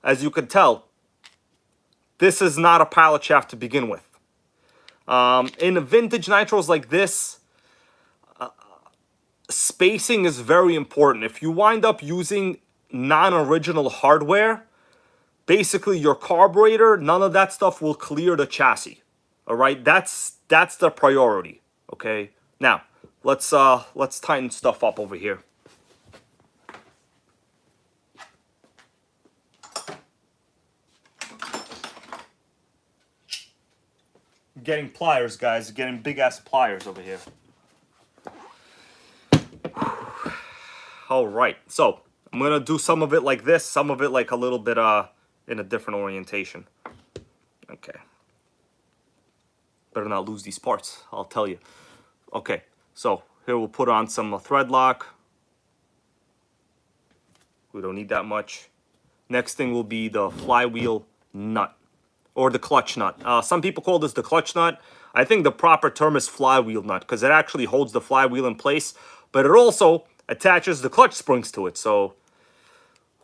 S1: as you can tell, this is not a pilot shaft to begin with. In vintage nitros like this, spacing is very important. If you wind up using non-original hardware, basically your carburetor, none of that stuff will clear the chassis. All right, that's the priority. Okay, now let's tighten stuff up over here. Getting pliers, guys. Getting big ass pliers over here. All right, so I'm gonna do some of it like this, some of it like a little bit in a different orientation. Okay. Better not lose these parts, I'll tell you. Okay, so here we'll put on some thread lock. We don't need that much. Next thing will be the flywheel nut, or the clutch nut. Some people call this the clutch nut. I think the proper term is flywheel nut because it actually holds the flywheel in place, but it also attaches the clutch springs to it. So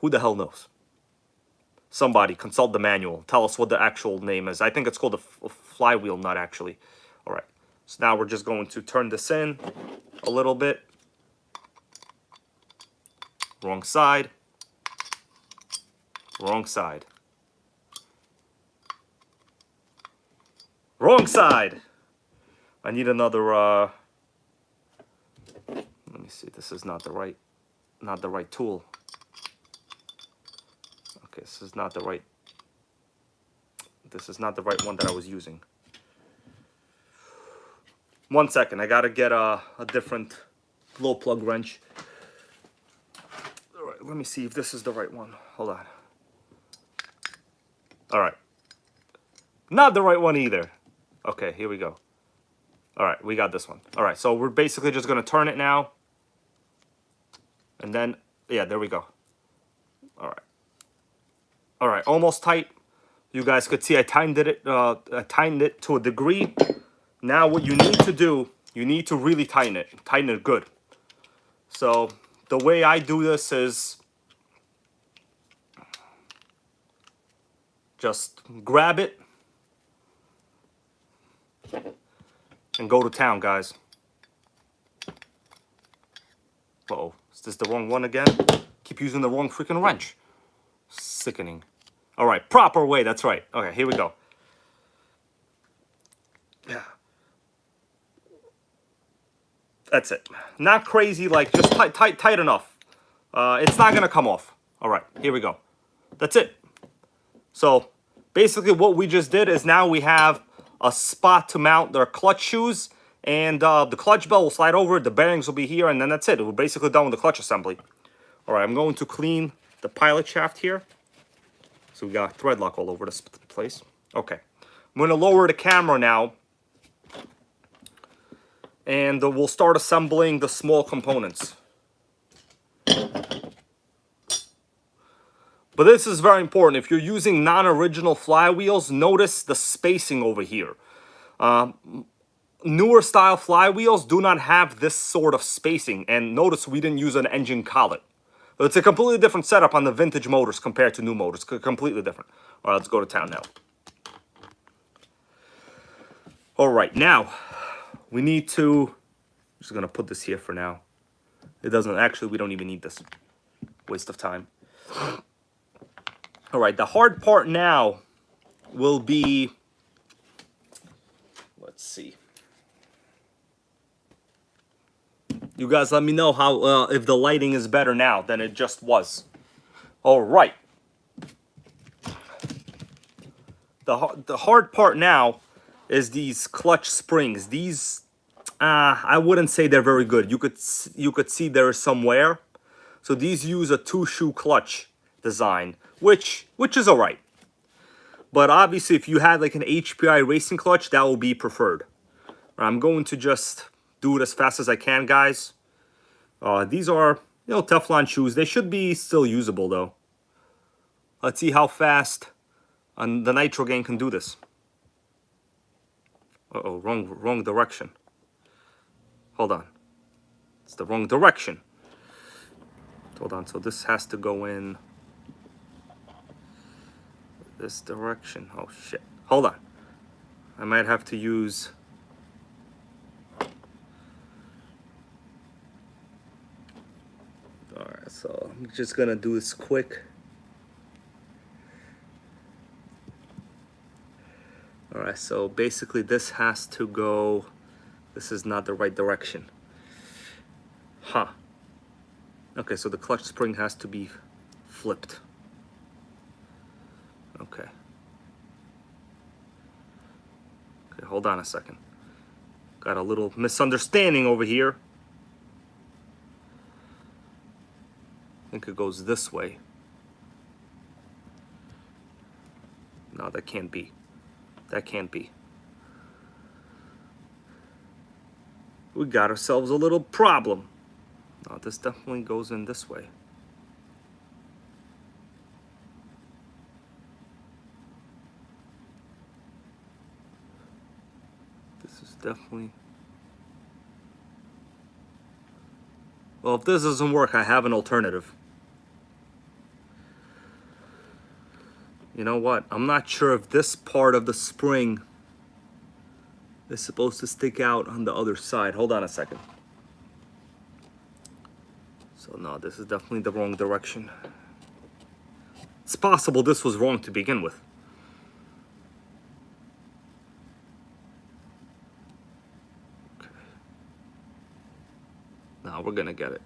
S1: who the hell knows? Somebody consult the manual. Tell us what the actual name is. I think it's called a flywheel nut, actually. All right. So now we're just going to turn this in a little bit. Wrong side. Wrong side. Wrong side. I need another. Let me see. This is not the right tool. Okay, this is not the right one that I was using. 1 second, I gotta get a different glow plug wrench. All right, let me see if this is the right one. Hold on. All right, not the right one either. Okay, here we go. All right, we got this one. All right, so we're basically just gonna turn it now. And then, yeah, there we go. All right. All right, almost tight. You guys could see I tightened it to a degree. Now what you need to do, you need to really tighten it good. So the way I do this is just grab it and go to town, guys. Uh-oh, is this the wrong one again? Keep using the wrong freaking wrench. Sickening. All right, proper way, that's right. Okay, here we go. Yeah. That's it. Not crazy, like just tight enough. It's not gonna come off. All right, here we go. That's it. So basically what we just did is now we have a spot to mount their clutch shoes, and the clutch bell will slide over, the bearings will be here, and then that's it. We're basically done with the clutch assembly. All right, I'm going to clean the pilot shaft here. So we got thread lock all over this place. Okay, I'm going to lower the camera now, and we'll start assembling the small components. But this is very important. If you're using non-original flywheels, notice the spacing over here. Newer style flywheels do not have this sort of spacing, and notice we didn't use an engine collet. It's a completely different setup on the vintage motors compared to new motors. Completely different. All right, let's go to town now. All right, now we need to... I'm just going to put this here for now. It doesn't... Actually, we don't even need this. Waste of time. All right, the hard part now will be... Let's see. You guys let me know how if the lighting is better now than it just was. All right. The hard part now is these clutch springs. These, I wouldn't say they're very good. You could see there is some wear. So these use a 2-shoe clutch design, which is alright. But obviously, if you had like an HPI racing clutch, that will be preferred. I'm going to just do it as fast as I can, guys. These are, Teflon shoes. They should be still usable, though. Let's see how fast the NittoGang can do this. Uh-oh, wrong direction. Hold on. It's the wrong direction. Hold on, so this has to go in this direction. Oh, shit. Hold on. I might have to use... Alright, so I'm just gonna do this quick. Alright, so basically this has to go... This is not the right direction. Huh. Okay, so the clutch spring has to be flipped. Okay. Okay, hold on a second. Got a little misunderstanding over here. I think it goes this way. No, that can't be. That can't be. We got ourselves a little problem. No, this definitely goes in this way. This is definitely... Well, if this doesn't work, I have an alternative. You know what? I'm not sure if this part of the spring is supposed to stick out on the other side. Hold on a second. So no, this is definitely the wrong direction. It's possible this was wrong to begin with. Okay. Now we're gonna get it.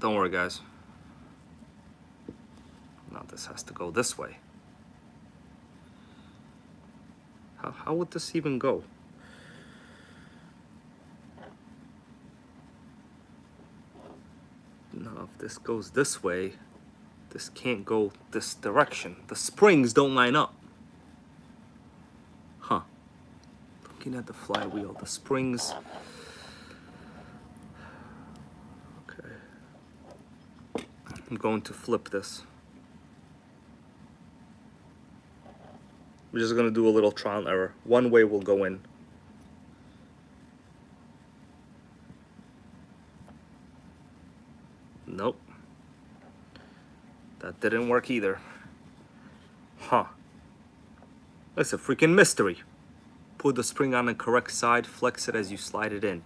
S1: Don't worry, guys. Now this has to go this way. How would this even go? Now, if this goes this way, this can't go this direction. The springs don't line up. Huh. Looking at the flywheel, the springs... Okay. I'm going to flip this. We're just going to do a little trial and error. One way will go in. Nope. That didn't work either. Huh. That's a freaking mystery. Put the spring on the correct side, flex it as you slide it in.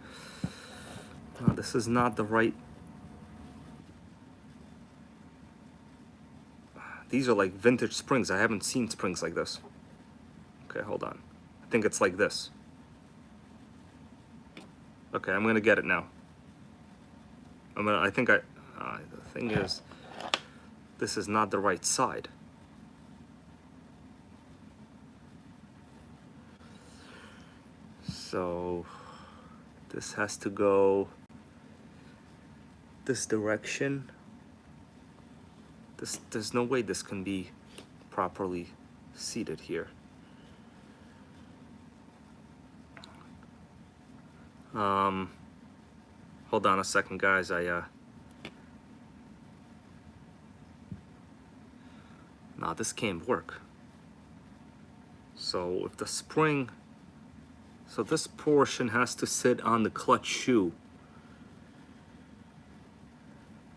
S1: No, this is not the right... These are like vintage springs. I haven't seen springs like this. Okay, hold on. I think it's like this. Okay, I'm gonna get it now. The thing is, this is not the right side. So, this has to go this direction. There's no way this can be properly seated here. Hold on a second, guys. Nah, this can't work. So if the spring, so this portion has to sit on the clutch shoe.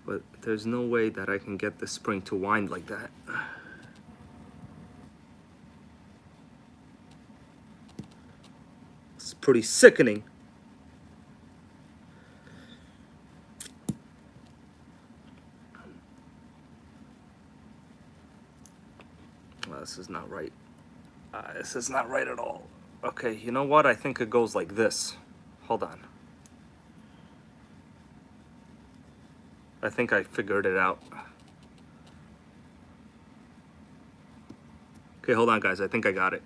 S1: But there's no way that I can get the spring to wind like that. It's pretty sickening. This is not right. This is not right at all. Okay, you know what? I think it goes like this. Hold on. I think I figured it out. Okay, hold on, guys. I think I got it.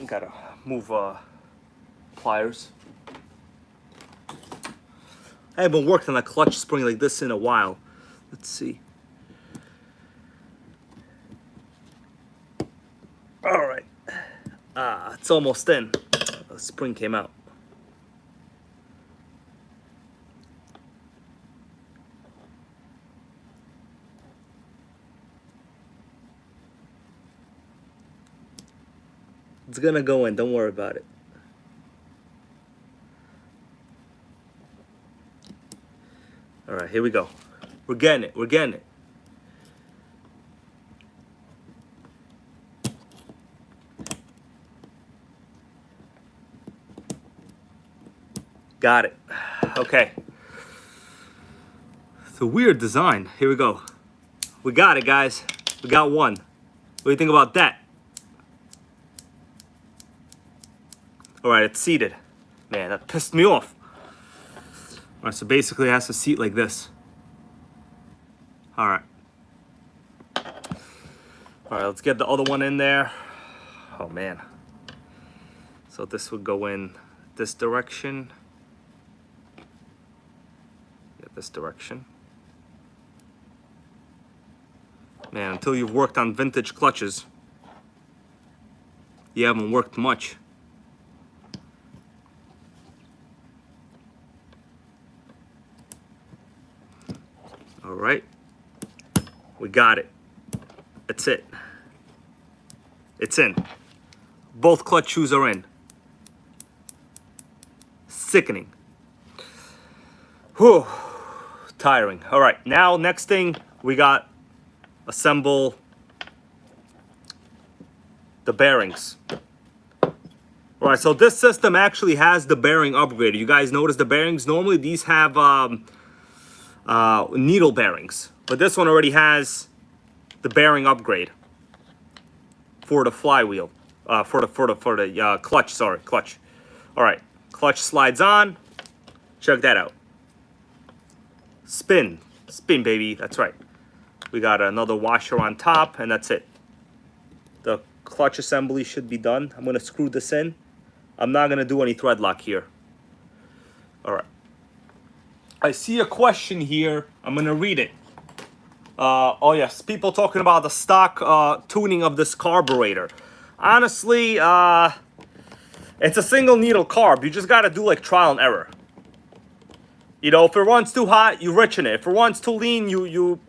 S1: Gotta move pliers. I haven't worked on a clutch spring like this in a while. Let's see. All right. It's almost in. The spring came out. It's gonna go in, don't worry about it. All right, here we go. We're getting it, we're getting it. Got it. Okay. It's a weird design. Here we go. We got it, guys. We got one. What do you think about that? All right, it's seated. Man, that pissed me off. All right, so basically it has to seat like this. All right. All right, let's get the other one in there. Oh, man. So this would go in this direction. Yeah, this direction. Man, until you've worked on vintage clutches, you haven't worked much. All right, we got it. That's it. It's in. Both clutch shoes are in. Sickening. Whew. Tiring. All right, now next thing we got assemble the bearings. All right, so this system actually has the bearing upgrade. You guys notice the bearings? Normally these have needle bearings, but this one already has the bearing upgrade for the flywheel, for the clutch. Sorry, clutch. All right, clutch slides on. Check that out. Spin, spin, baby. That's right. We got another washer on top, and that's it. The clutch assembly should be done. I'm gonna screw this in. I'm not gonna do any thread lock here. All right. I see a question here. I'm gonna read it. Oh yes, people talking about the stock tuning of this carburetor. Honestly, it's a single needle carb. You just gotta do like trial and error. You know, if it runs too hot, you richen it. If it runs too lean, you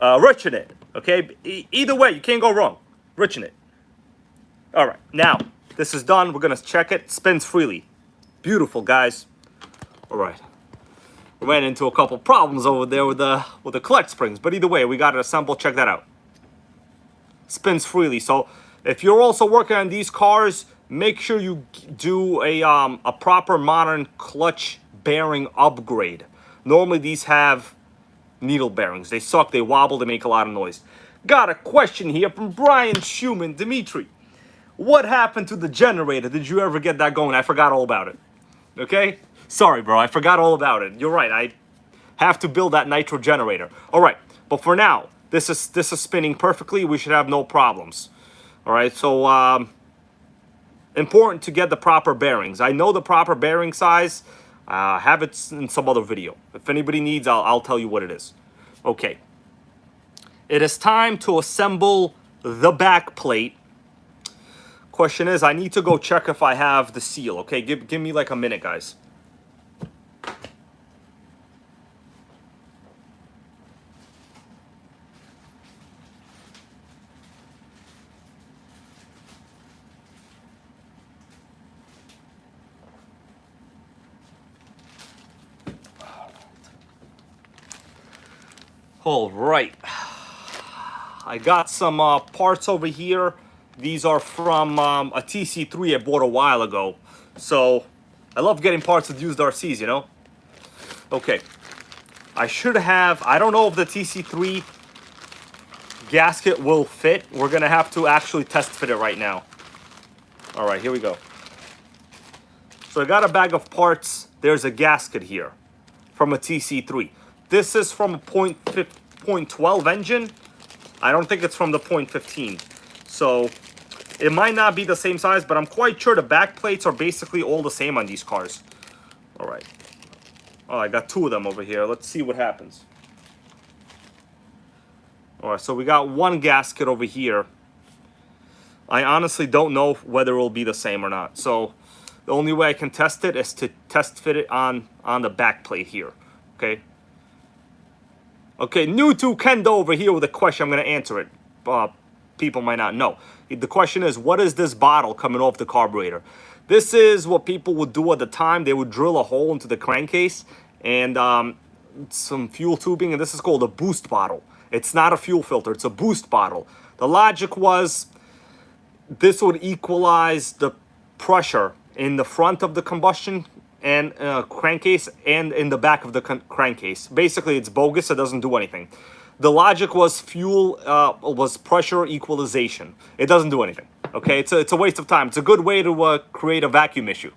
S1: richen it. Okay, either way, you can't go wrong. Richen it. All right, now this is done. We're gonna check it. Spins freely. Beautiful, guys. All right. We ran into a couple problems over there with the clutch springs, but either way, we got it assembled. Check that out. Spins freely. So if you're also working on these cars, make sure you do a proper modern clutch bearing upgrade. Normally these have needle bearings. They suck, they wobble, they make a lot of noise. Got a question here from Brian Schumann. Dimitri, what happened to the generator? Did you ever get that going? I forgot all about it. Okay? Sorry, bro, I forgot all about it. You're right, I have to build that nitro generator. All right, but for now, this is spinning perfectly. We should have no problems. All right, so important to get the proper bearings. I know the proper bearing size. Have it in some other video. If anybody needs, I'll tell you what it is. Okay. It is time to assemble the back plate. Question is, I need to go check if I have the seal. Okay, give me like a minute, guys. All right, I got some parts over here. These are from a TC3 I bought a while ago. So I love getting parts with used RCs, you know? Okay, I should have, I don't know if the TC3 gasket will fit. We're gonna have to actually test fit it right now. All right, here we go. So I got a bag of parts. There's a gasket here from a TC3. This is from a .12 engine. I don't think it's from the .15. So It might not be the same size, but I'm quite sure the back plates are basically all the same on these cars. All right. Oh, I got 2 of them over here. Let's see what happens. All right, so we got 1 gasket over here. I honestly don't know whether it will be the same or not. So the only way I can test it is to test fit it on the back plate here. Okay. Okay, new to Kendo over here with a question. I'm going to answer it. People might not know. The question is, what is this bottle coming off the carburetor? This is what people would do at the time. They would drill a hole into the crankcase and some fuel tubing, and this is called a boost bottle. It's not a fuel filter. It's a boost bottle. The logic was this would equalize the pressure in the front of the combustion and crankcase and in the back of the crankcase. Basically, it's bogus. It doesn't do anything. The logic was was pressure equalization. It doesn't do anything. Okay, it's a waste of time. It's a good way to create a vacuum issue.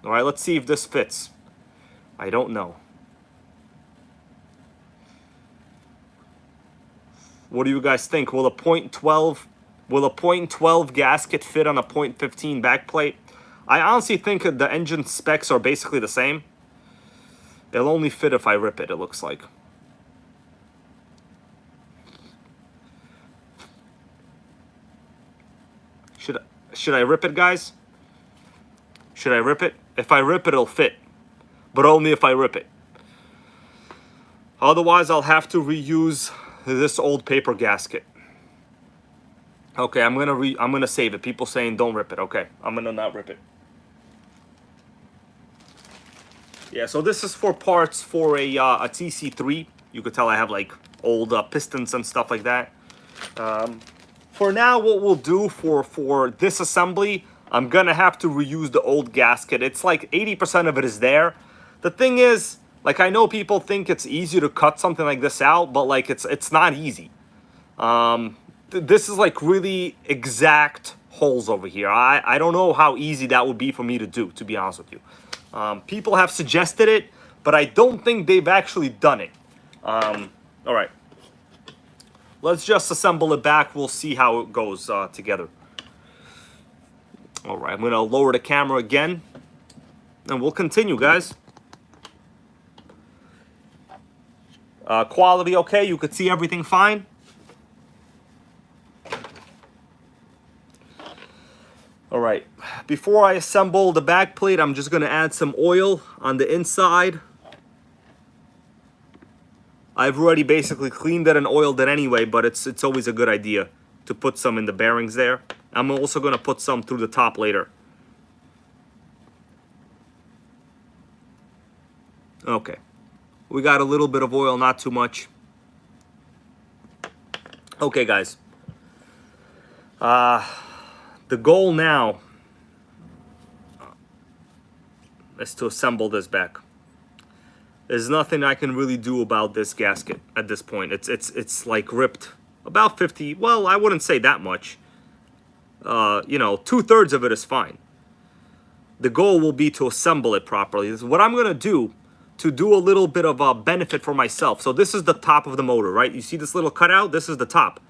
S1: All right, let's see if this fits. I don't know. What do you guys think? Will a .12 gasket fit on a .15 backplate? I honestly think the engine specs are basically the same. It'll only fit if I rip it, it looks like. Should I rip it, guys? Should I rip it? If I rip it, it'll fit. But only if I rip it. Otherwise, I'll have to reuse this old paper gasket. Okay, I'm gonna save it. People saying don't rip it. Okay, I'm gonna not rip it. Yeah, so this is for parts for a TC3. You could tell I have like old pistons and stuff like that. For now, what we'll do for this assembly, I'm gonna have to reuse the old gasket. It's like 80% of it is there. The thing is, like, I know people think it's easy to cut something like this out, but like it's not easy. This is like really exact holes over here. I don't know how easy that would be for me to do, to be honest with you. People have suggested it, but I don't think they've actually done it. All right. Let's just assemble it back. We'll see how it goes together. All right, I'm going to lower the camera again, and we'll continue, guys. Quality okay? You could see everything fine? All right, before I assemble the back plate, I'm just going to add some oil on the inside. I've already basically cleaned it and oiled it anyway, but it's always a good idea to put some in the bearings there. I'm also going to put some through the top later. Okay. We got a little bit of oil, not too much. Okay, guys. The goal now is to assemble this back. There's nothing I can really do about this gasket at this point. It's like ripped about 50. Well, I wouldn't say that much. You know, 2/3 of it is fine. The goal will be to assemble it properly. This is what I'm gonna do to do a little bit of a benefit for myself. So this is the top of the motor, right? You see this little cutout? This is the top.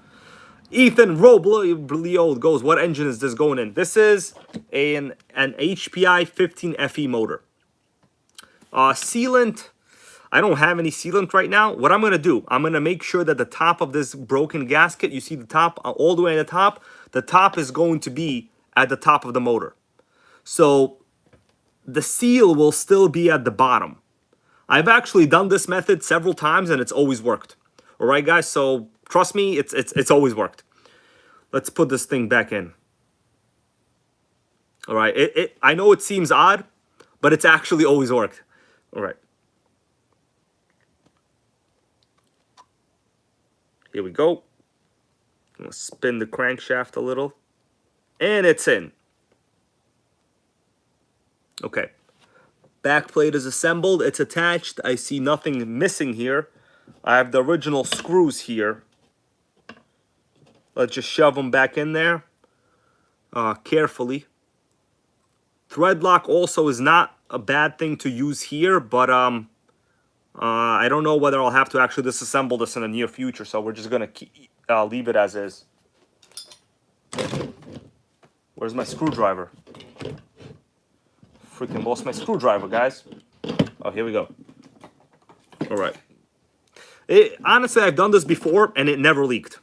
S1: Ethan Roblio goes, what engine is this going in? This is an HPI 15FE motor. Sealant. I don't have any sealant right now. What I'm going to do, I'm going to make sure that the top of this broken gasket, you see the top, all the way at the top is going to be at the top of the motor. So the seal will still be at the bottom. I've actually done this method several times and it's always worked. All right, guys, so trust me, it's always worked. Let's put this thing back in. All right, I know it seems odd, but it's actually always worked. All right. Here we go. I'm gonna spin the crankshaft a little. And it's in. Okay. Back plate is assembled. It's attached. I see nothing missing here. I have the original screws here. Let's just shove them back in there. Carefully. Thread lock also is not a bad thing to use here, but I don't know whether I'll have to actually disassemble this in the near future, so we're just gonna leave it as is. Where's my screwdriver? Freaking lost my screwdriver, guys. Oh, here we go. All right. Honestly, I've done this before, and it never leaked.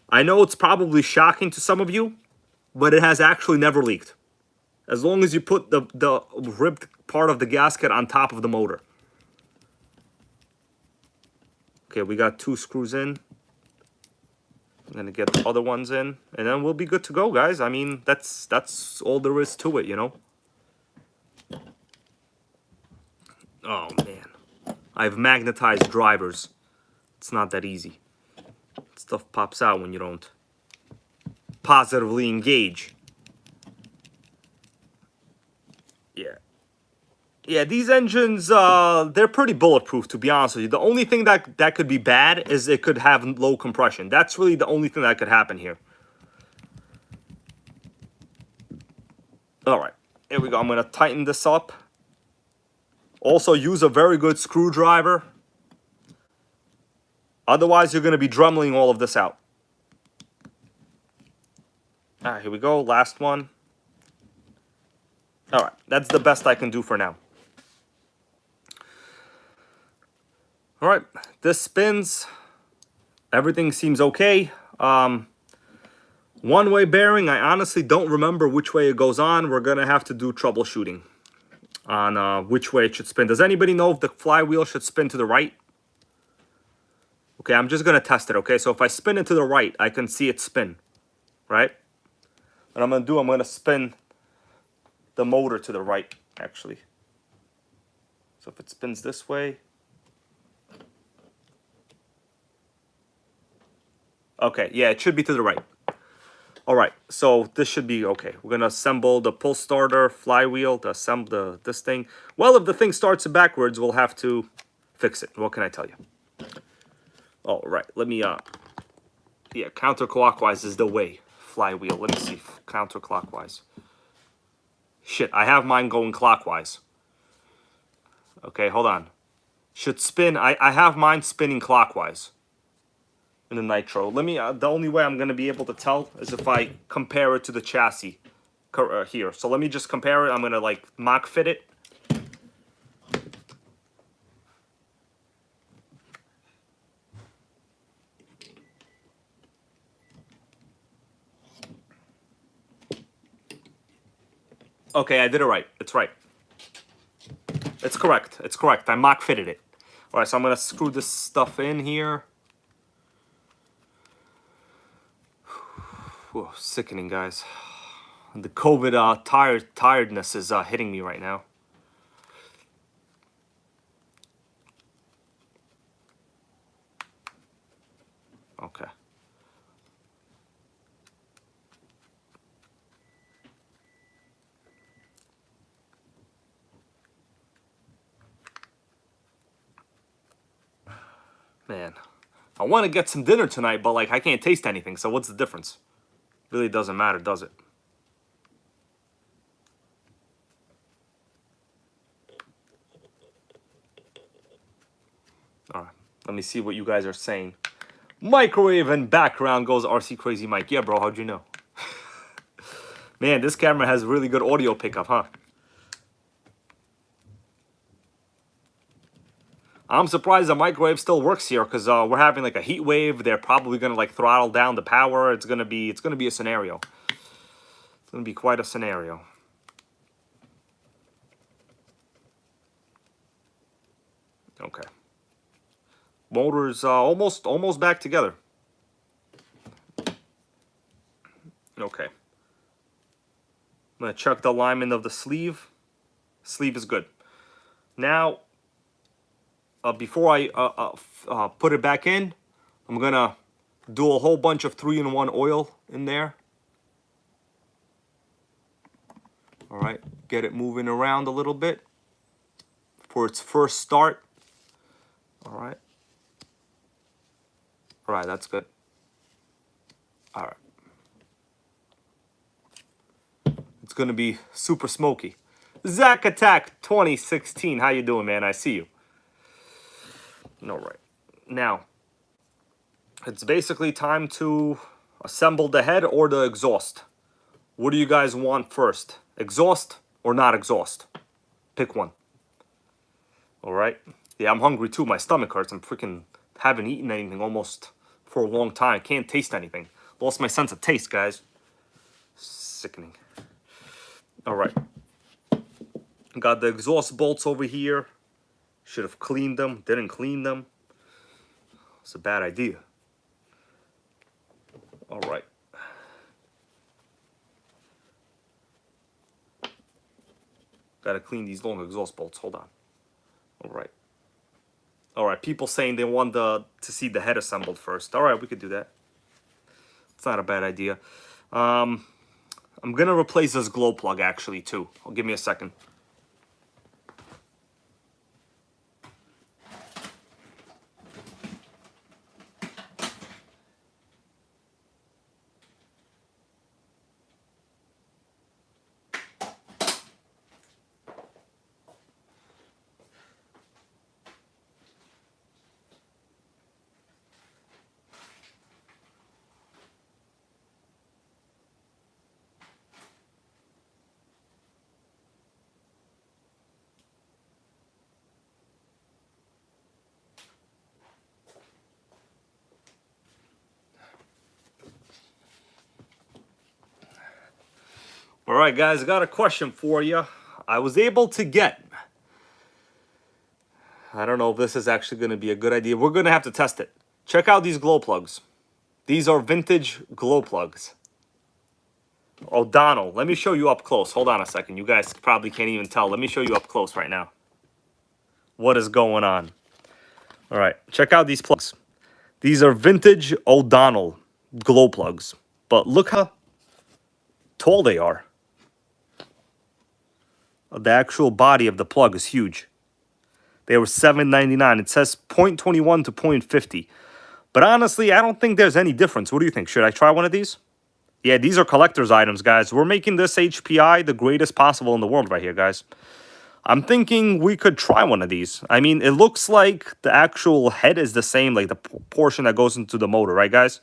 S1: I know it's probably shocking to some of you, but it has actually never leaked. As long as you put the ripped part of the gasket on top of the motor. Okay, we got 2 screws in. I'm gonna get the other ones in, and then we'll be good to go, guys. I mean, that's all there is to it, you know. Oh man, I have magnetized drivers. It's not that easy. Stuff pops out when you don't positively engage. Yeah, these engines, they're pretty bulletproof, to be honest with you. The only thing that could be bad is it could have low compression. That's really the only thing that could happen here. All right, here we go. I'm going to tighten this up. Also, use a very good screwdriver. Otherwise, you're going to be dremeling all of this out. All right, here we go. Last one. All right, that's the best I can do for now. All right, this spins. Everything seems okay. One-way bearing, I honestly don't remember which way it goes on. We're going to have to do troubleshooting on which way it should spin. Does anybody know if the flywheel should spin to the right? Okay, I'm just going to test it, okay? So if I spin it to the right, I can see it spin, right? What I'm going to do, I'm going to spin the motor to the right, actually. So if it spins this way. Okay, yeah, it should be to the right. All right, so this should be okay. We're gonna assemble the pull starter, flywheel, to assemble this thing. Well, if the thing starts backwards, we'll have to fix it. What can I tell you? All right, let me, yeah, counterclockwise is the way. Flywheel, let me see, counterclockwise. Shit, I have mine going clockwise. Okay, hold on. Should spin, I have mine spinning clockwise. In the Nitro. Let me, the only way I'm going to be able to tell is if I compare it to the chassis here. So let me just compare it. I'm going to like mock fit it. Okay, I did it right. It's right. It's correct. It's correct. I mock fitted it. All right, so I'm going to screw this stuff in here. Whoa, sickening, guys. The COVID tiredness is hitting me right now. Okay. Man, I want to get some dinner tonight, but like I can't taste anything, so what's the difference? Really doesn't matter, does it? All right, let me see what you guys are saying. Microwave and background goes RC Crazy Mike. Yeah, bro, how'd you know? Man, this camera has really good audio pickup, huh? I'm surprised the microwave still works here because we're having like a heat wave. They're probably gonna like throttle down the power. It's gonna be a scenario. It's gonna be quite a scenario. Okay. Motor's almost back together. Okay. I'm gonna check the alignment of the sleeve. Sleeve is good. Now, before I put it back in, I'm gonna do a whole bunch of 3-in-1 oil in there. All right, get it moving around a little bit for its first start. All right. All right, that's good. All right. It's gonna be super smoky. Zach Attack 2016, how you doing, man? I see you. All right. Now, it's basically time to Assemble the head or the exhaust? What do you guys want first? Exhaust or not exhaust? Pick one. All right. Yeah, I'm hungry too. My stomach hurts. I'm freaking haven't eaten anything almost for a long time. Can't taste anything. Lost my sense of taste, guys. Sickening. All right. Got the exhaust bolts over here. Should have cleaned them. Didn't clean them. It's a bad idea. All right. Gotta clean these long exhaust bolts. Hold on. All right. All right. People saying they want to see the head assembled first. All right, we could do that. It's not a bad idea. I'm gonna replace this glow plug actually too. Give me a second. All right, guys, I got a question for you. I was able to get, I don't know if this is actually going to be a good idea. We're going to have to test it. Check out these glow plugs. These are vintage glow plugs. O'Donnell, let me show you up close. Hold on a second. You guys probably can't even tell. Let me show you up close right now. What is going on? All right, check out these plugs. These are vintage O'Donnell glow plugs. But look how tall they are. The actual body of the plug is huge. They were $7.99. It says 0.21 to 0.50. But honestly, I don't think there's any difference. What do you think? Should I try one of these? Yeah, these are collector's items, guys. We're making this HPI the greatest possible in the world right here, guys. I'm thinking we could try one of these. I mean, it looks like the actual head is the same, like the portion that goes into the motor, right, guys?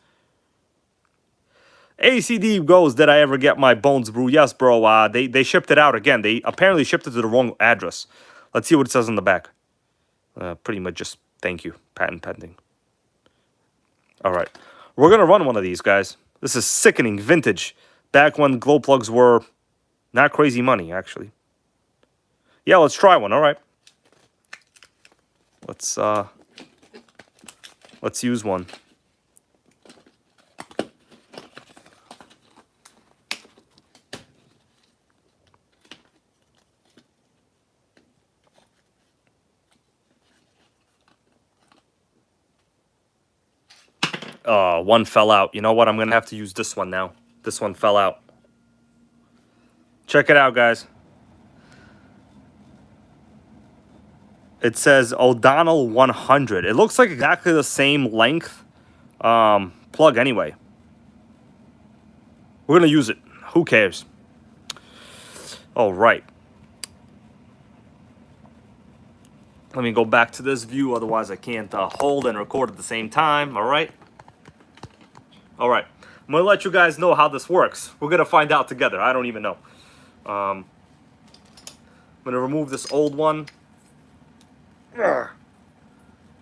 S1: ACD goes, did I ever get my bones brew? Yes, bro. They shipped it out again. They apparently shipped it to the wrong address. Let's see what it says on the back. Pretty much just thank you. Patent pending. All right. We're going to run one of these, guys. This is sickening. Vintage. Back when glow plugs were not crazy money, actually. Yeah, let's try one. All right. Let's use one. One fell out. You know what? I'm going to have to use this one now. This one fell out. Check it out, guys. It says O'Donnell 100. It looks like exactly the same length plug anyway. We're going to use it. Who cares? All right. Let me go back to this view. Otherwise, I can't hold and record at the same time. All right. All right. I'm going to let you guys know how this works. We're going to find out together. I don't even know. I'm going to remove this old one.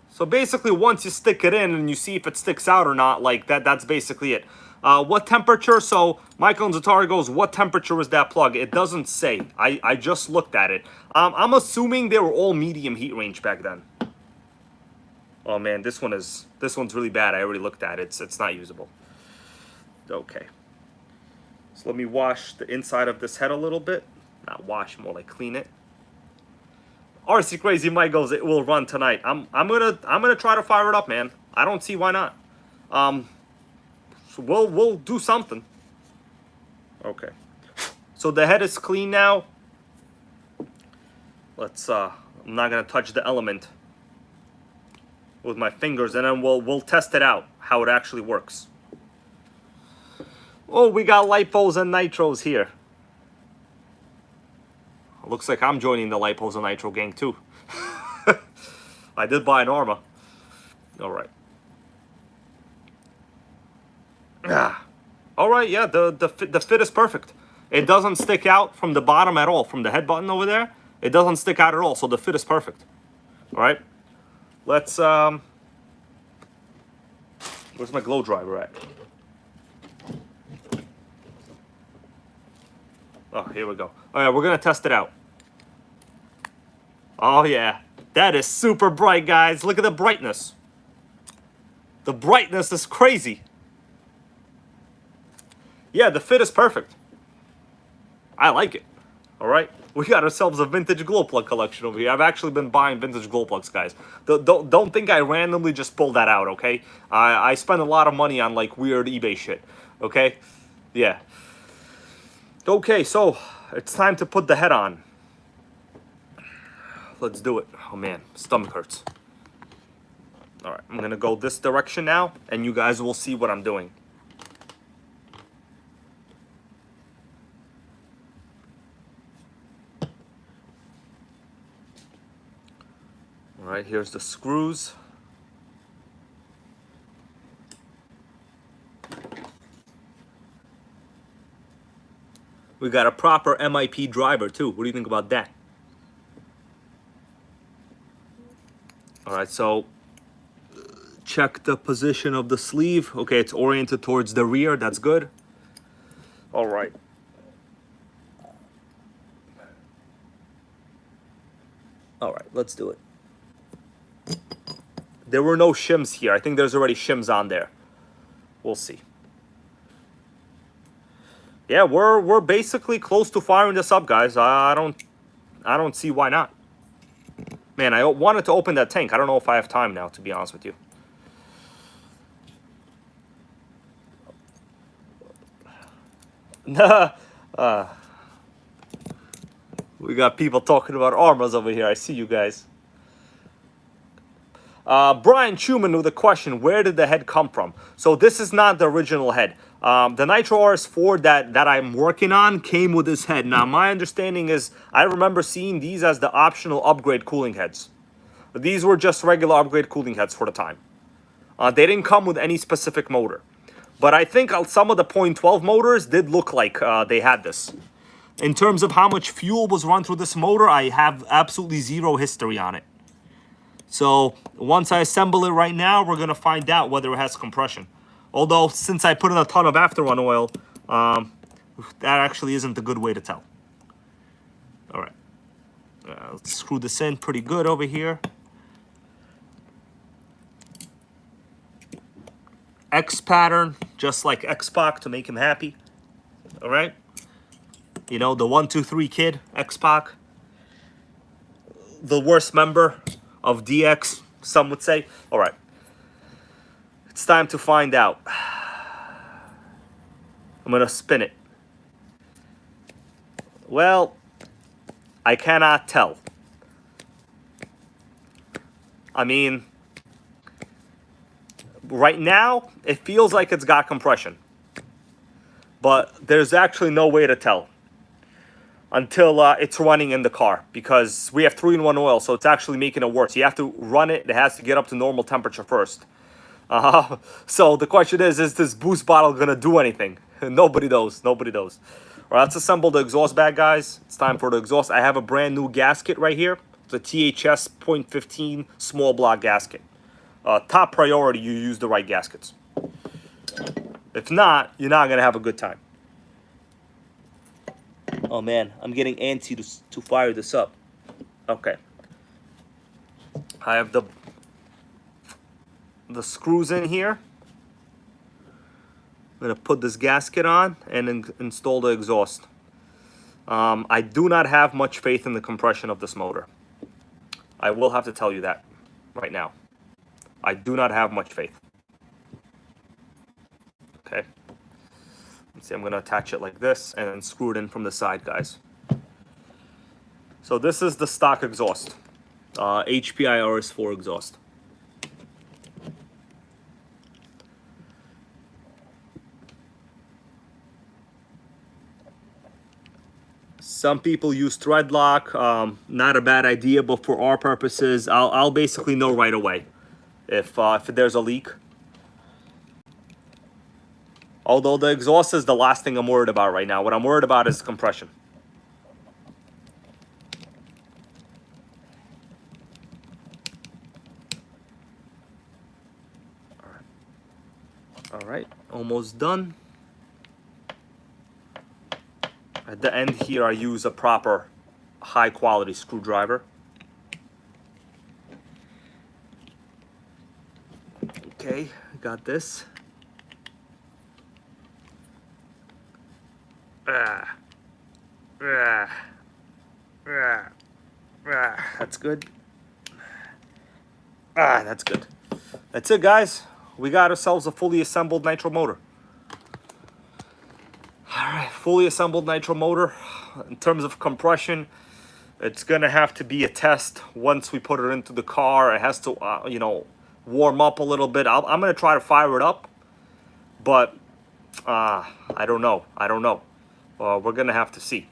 S1: So basically, once you stick it in and you see if it sticks out or not, like that's basically it. What temperature? So Michael and Zatari goes, what temperature is that plug? It doesn't say. I just looked at it. I'm assuming they were all medium heat range back then. Oh man, this one's really bad. I already looked at it. It's not usable. Okay. So let me wash the inside of this head a little bit. Not wash, more like clean it. RC Crazy Mike goes, it will run tonight. I'm gonna try to fire it up, man. I don't see why not. So we'll do something. Okay. So the head is clean now. Let's I'm not gonna touch the element with my fingers, and then we'll test it out how it actually works. Oh, we got lipos and nitros here. Looks like I'm joining the lipos and nitro gang too. I did buy an Arma. All right. All right, yeah, the fit is perfect. It doesn't stick out from the bottom at all, from the head button over there. It doesn't stick out at all, so the fit is perfect. All right, let's where's my glow driver at? Oh, here we go. All right, we're gonna test it out. Oh yeah, that is super bright, guys. Look at the brightness. The brightness is crazy. Yeah, the fit is perfect. I like it. All right, we got ourselves a vintage glow plug collection over here. I've actually been buying vintage glow plugs, guys. Don't think I randomly just pulled that out, okay? I spend a lot of money on like weird eBay shit, okay? Yeah. Okay, so it's time to put the head on. Let's do it. Oh man, stomach hurts. All right, I'm gonna go this direction now, and you guys will see what I'm doing. All right, here's the screws. We got a proper MIP driver too. What do you think about that? All right, so check the position of the sleeve. Okay, it's oriented towards the rear. That's good. All right. All right, let's do it. There were no shims here. I think there's already shims on there. We'll see. Yeah, we're basically close to firing this up, guys. I don't see why not. Man, I wanted to open that tank. I don't know if I have time now, to be honest with you. We got people talking about armors over here. I see you guys. Brian Schumann with a question, where did the head come from? So this is not the original head. The Nitro RS4 that I'm working on came with this head. Now, my understanding is I remember seeing these as the optional upgrade cooling heads. These were just regular upgrade cooling heads for the time. They didn't come with any specific motor. But I think some of the .12 motors did look like they had this. In terms of how much fuel was run through this motor, I have absolutely zero history on it. So once I assemble it right now, we're going to find out whether it has compression. Although, since I put in a ton of after-run oil, that actually isn't a good way to tell. All right. Let's screw this in pretty good over here. X pattern, just like X-Pac to make him happy. All right. You know, the 1, 2, 3 kid, X-Pac. The worst member of DX, some would say. All right. It's time to find out. I'm going to spin it. Well, I cannot tell. I mean, right now, it feels like it's got compression. But there's actually no way to tell until it's running in the car, because we have 3-in-1 oil, so it's actually making it worse. You have to run it. It has to get up to normal temperature first. So the question is this boost bottle going to do anything? Nobody knows. Nobody knows. All right, let's assemble the exhaust bag, guys. It's time for the exhaust. I have a brand new gasket right here. It's a THS .15 small block gasket. Top priority, you use the right gaskets. If not, you're not going to have a good time. Oh man, I'm getting antsy to fire this up. Okay. I have the screws in here. I'm going to put this gasket on and install the exhaust. I do not have much faith in the compression of this motor. I will have to tell you that right now. I do not have much faith. Okay. Let's see, I'm going to attach it like this and then screw it in from the side, guys. So this is the stock exhaust. HPI RS4 exhaust. Some people use thread lock. Not a bad idea, but for our purposes, I'll basically know right away if there's a leak. Although the exhaust is the last thing I'm worried about right now. What I'm worried about is compression. All right, almost done. At the end here, I use a proper high quality screwdriver. Okay, got this. That's good. That's good. That's it, guys. We got ourselves a fully assembled nitro motor. All right, fully assembled nitro motor. In terms of compression, it's gonna have to be a test once we put it into the car. It has to, you know, warm up a little bit. I'm gonna try to fire it up, but I don't know. We're gonna have to see.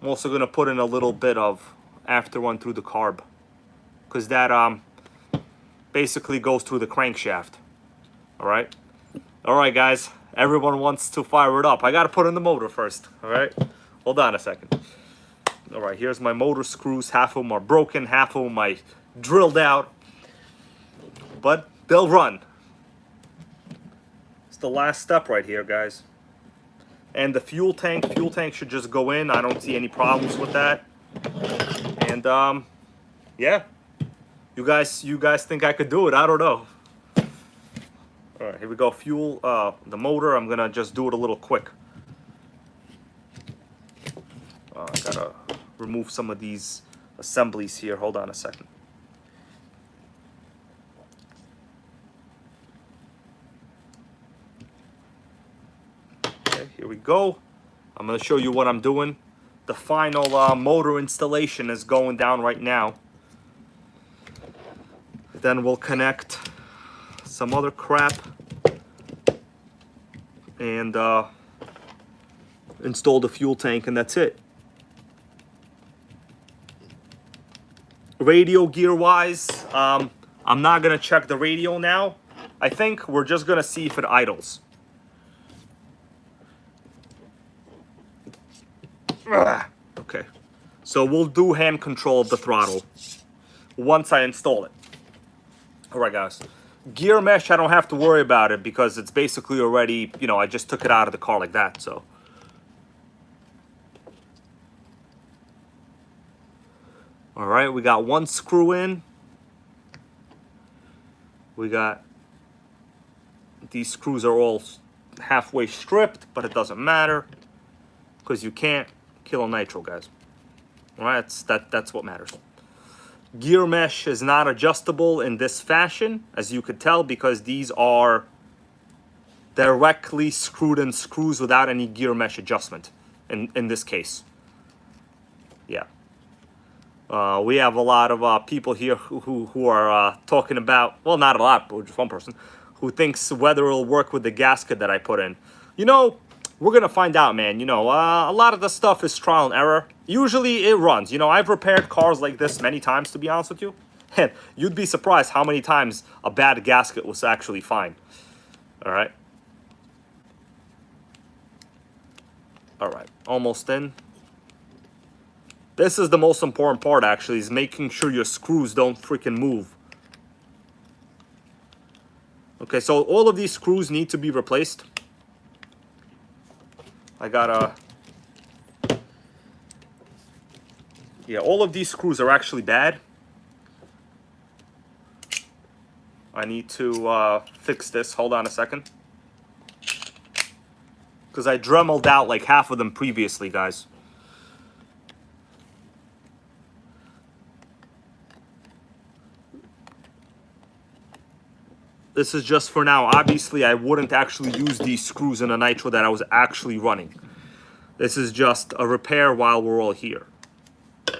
S1: I'm also gonna put in a little bit of after one through the carb, because that basically goes through the crankshaft. All right, guys. Everyone wants to fire it up. I gotta put in the motor first. All right, hold on a second. All right, here's my motor screws. Half of them are broken, half of them I drilled out, but they'll run. It's the last step right here, guys. And the fuel tank should just go in. I don't see any problems with that. And yeah, you guys think I could do it? I don't know. All right, here we go. Fuel the motor. I'm gonna just do it a little quick. I gotta remove some of these assemblies here. Hold on a second. Okay, here we go. I'm gonna show you what I'm doing. The final motor installation is going down right now. Then we'll connect some other crap and install the fuel tank, and that's it. Radio gear wise, I'm not gonna check the radio now. I think we're just gonna see if it idles. Okay, so we'll do hand control of the throttle once I install it. All right, guys. Gear mesh, I don't have to worry about it because it's basically already, you know, I just took it out of the car like that, so. All right, we got one screw in. We got, these screws are all halfway stripped, but it doesn't matter because you can't kill a nitro, guys. All right, that's what matters. Gear mesh is not adjustable in this fashion, as you could tell, because these are directly screwed in screws without any gear mesh adjustment in this case. Yeah. We have a lot of people here who are talking about, well, not a lot, but just one person, who thinks whether it'll work with the gasket that I put in. You know, we're going to find out, man. You know, a lot of the stuff is trial and error. Usually it runs. You know, I've repaired cars like this many times, to be honest with you. And you'd be surprised how many times a bad gasket was actually fine. All right. All right, almost in. This is the most important part, actually, is making sure your screws don't freaking move. Okay, so all of these screws need to be replaced. I gotta... Yeah, all of these screws are actually bad. I need to fix this. Hold on a second. Because I dremeled out like half of them previously, guys. This is just for now. Obviously, I wouldn't actually use these screws in a nitro that I was actually running. This is just a repair while we're all here.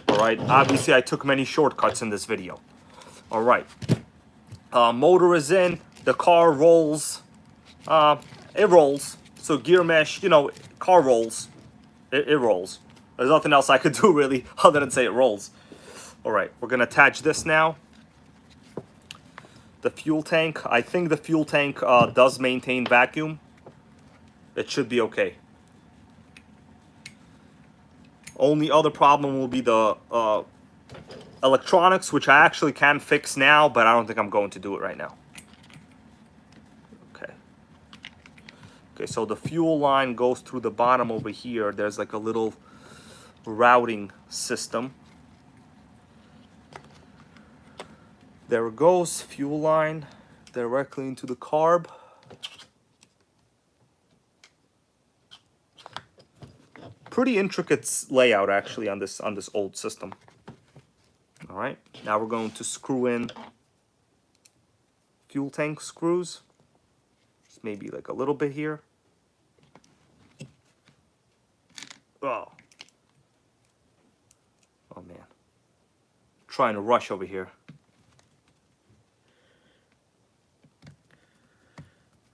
S1: All right. Obviously, I took many shortcuts in this video. All right. Motor is in. The car rolls. It rolls. So gear mesh, you know, car rolls. It rolls. There's nothing else I could do really other than say it rolls. All right. We're going to attach this now. The fuel tank, I think the fuel tank does maintain vacuum. it should be okay. Only other problem will be the electronics, which I actually can fix now, but I don't think I'm going to do it right now. Okay. Okay, so the fuel line goes through the bottom over here. There's like a little routing system. There it goes, fuel line directly into the carb. Pretty intricate layout actually on this old system. All right, now we're going to screw in fuel tank screws. Just maybe like a little bit here. Oh man, trying to rush over here.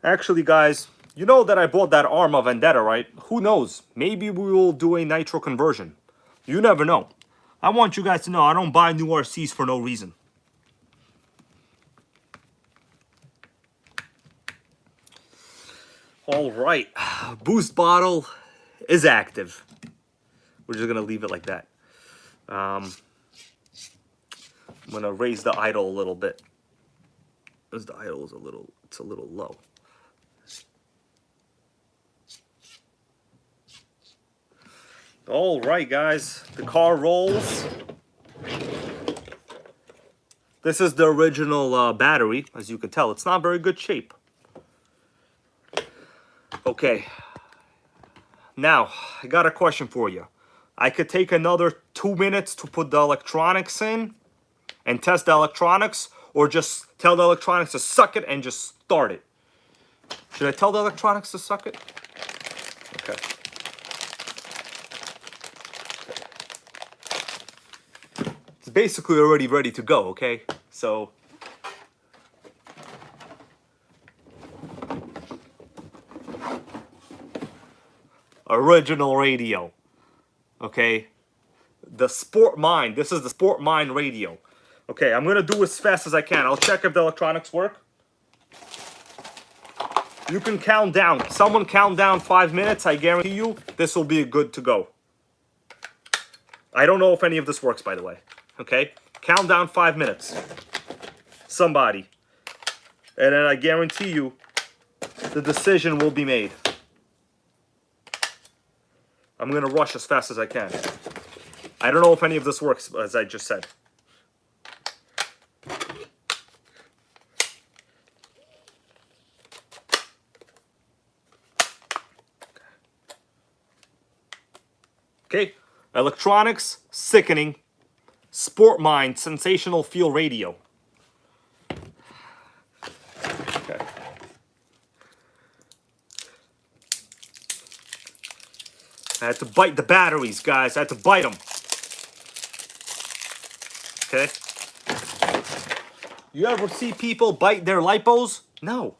S1: Actually, guys, you know that I bought that Arma Vendetta, right? Who knows? Maybe we will do a nitro conversion. You never know. I want you guys to know I don't buy new RCs for no reason. All right, boost bottle is active. We're just gonna leave it like that. I'm gonna raise the idle a little bit, because the idle is a little low. All right, guys, the car rolls. This is the original battery. As you can tell, it's not very good shape. Okay, now I got a question for you. I could take another 2 minutes to put the electronics in and test the electronics, or just tell the electronics to suck it and just start it. Should I tell the electronics to suck it? Okay. It's basically already ready to go, okay? So original radio, okay? The Sport Mind. This is the Sport Mind radio. Okay, I'm gonna do as fast as I can. I'll check if the electronics work. You can count down. Someone count down 5 minutes. I guarantee you this will be good to go. I don't know if any of this works, by the way. Okay, count down 5 minutes. Somebody. And then I guarantee you the decision will be made. I'm gonna rush as fast as I can. I don't know if any of this works, as I just said. Okay, electronics, sickening. Sport Mind, sensational feel radio. Okay. I had to bite the batteries, guys. I had to bite them. Okay. You ever see people bite their lipos? No.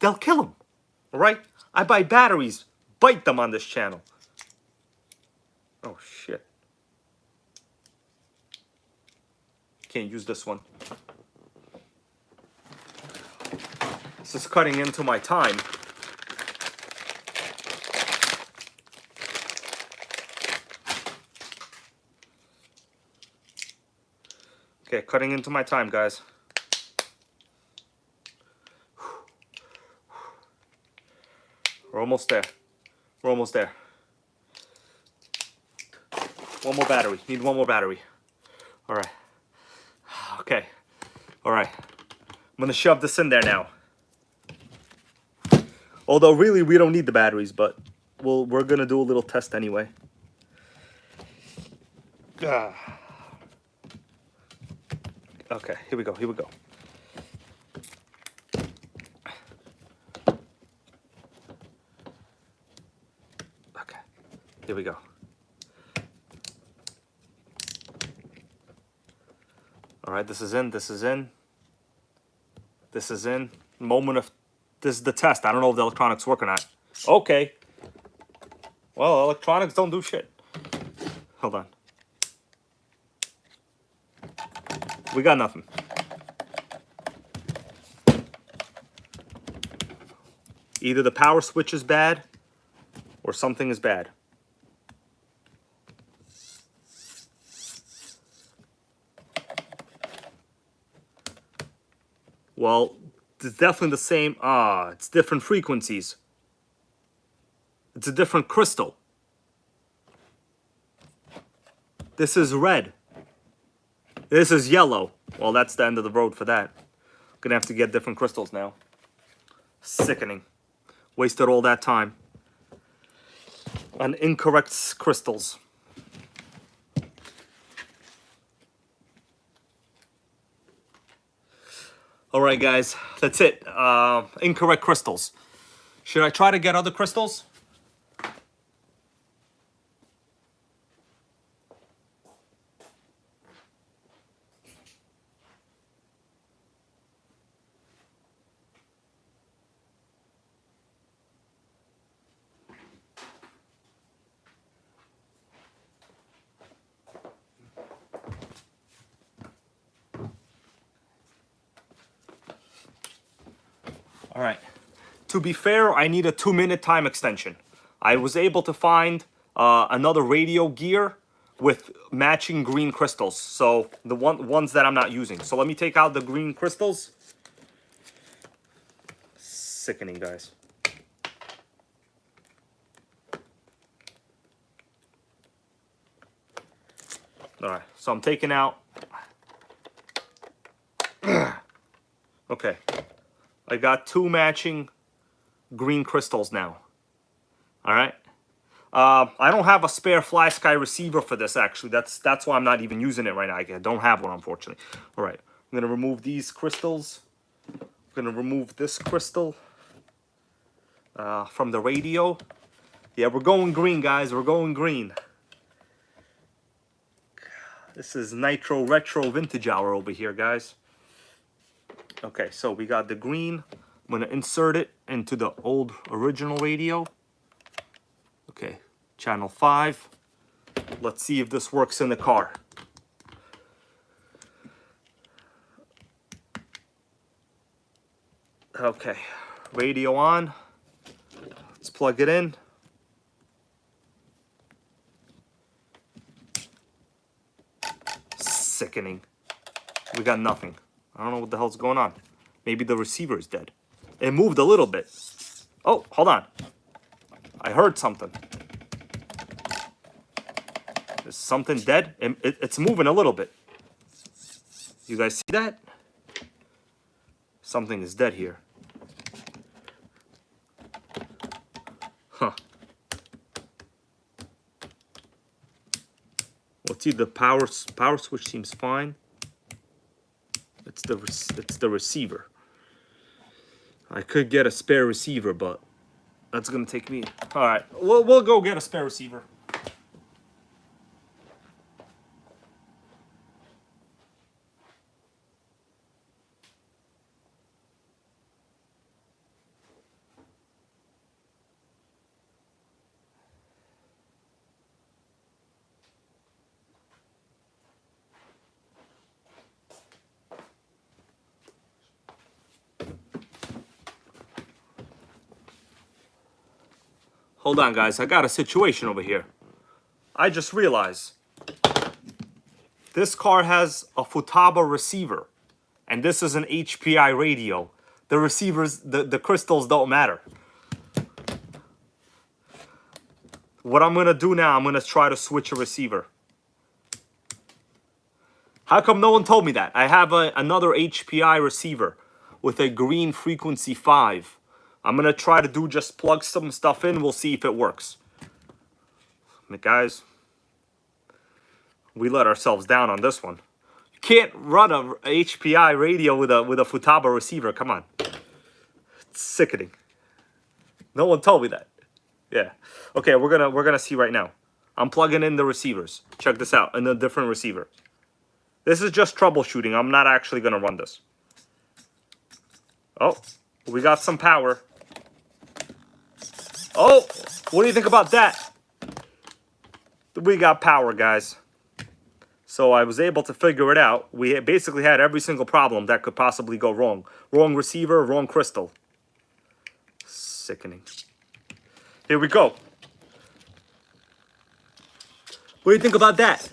S1: They'll kill them. All right? I buy batteries. Bite them on this channel. Oh, shit. Can't use this one. This is cutting into my time. Okay, cutting into my time, guys. We're almost there. We're almost there. One more battery. Need one more battery. All right. Okay. All right. I'm gonna shove this in there now. Although really we don't need the batteries, but we're gonna do a little test anyway. Okay, here we go. Here we go. Okay, here we go. All right, this is in. This is in. This is in. Moment of. This is the test. I don't know if the electronics work or not. Okay. Well, electronics don't do shit. Hold on. We got nothing. Either the power switch is bad, or something is bad. Well, it's definitely the same. It's different frequencies. It's a different crystal. This is red. This is yellow. Well, that's the end of the road for that. Gonna have to get different crystals now. Sickening. Wasted all that time on incorrect crystals. All right, guys, that's it. Incorrect crystals. Should I try to get other crystals? All right. To be fair, I need a 2-minute time extension. I was able to find another radio gear with matching green crystals. So the ones that I'm not using. So let me take out the green crystals. Sickening, guys. All right. So I'm taking out. Okay. I got 2 matching green crystals now. All right. I don't have a spare Fly Sky receiver for this, actually. That's why I'm not even using it right now. I don't have one, unfortunately. All right. I'm going to remove these crystals. I'm going to remove this crystal from the radio. Yeah, we're going green, guys. We're going green. This is Nitro Retro Vintage Hour over here, guys. Okay, so we got the green. I'm going to insert it into the old original radio. Okay, channel 5. Let's see if this works in the car. Okay, radio on. Let's plug it in. Sickening. We got nothing. I don't know what the hell's going on. Maybe the receiver is dead. It moved a little bit. Oh, hold on. I heard something. Is something dead? It's moving a little bit. You guys see that? Something is dead here. Huh. Let's see, the power switch seems fine. It's the receiver. I could get a spare receiver, but that's gonna take me. All right, we'll go get a spare receiver. Hold on, guys. I got a situation over here. I just realized this car has a Futaba receiver, and this is an HPI radio. The receivers, the crystals don't matter. What I'm gonna do now, I'm gonna try to switch a receiver. How come no one told me that? I have another HPI receiver with a green frequency 5. I'm going to try to just plug some stuff in. We'll see if it works. But guys, we let ourselves down on this one. You can't run a HPI radio with a Futaba receiver. Come on. It's sickening. No one told me that. Yeah. Okay, we're gonna see right now. I'm plugging in the receivers. Check this out, in a different receiver. This is just troubleshooting. I'm not actually gonna run this. Oh, we got some power. Oh, what do you think about that? We got power, guys. So I was able to figure it out. We basically had every single problem that could possibly go wrong. Wrong receiver, wrong crystal. Sickening. Here we go. What do you think about that?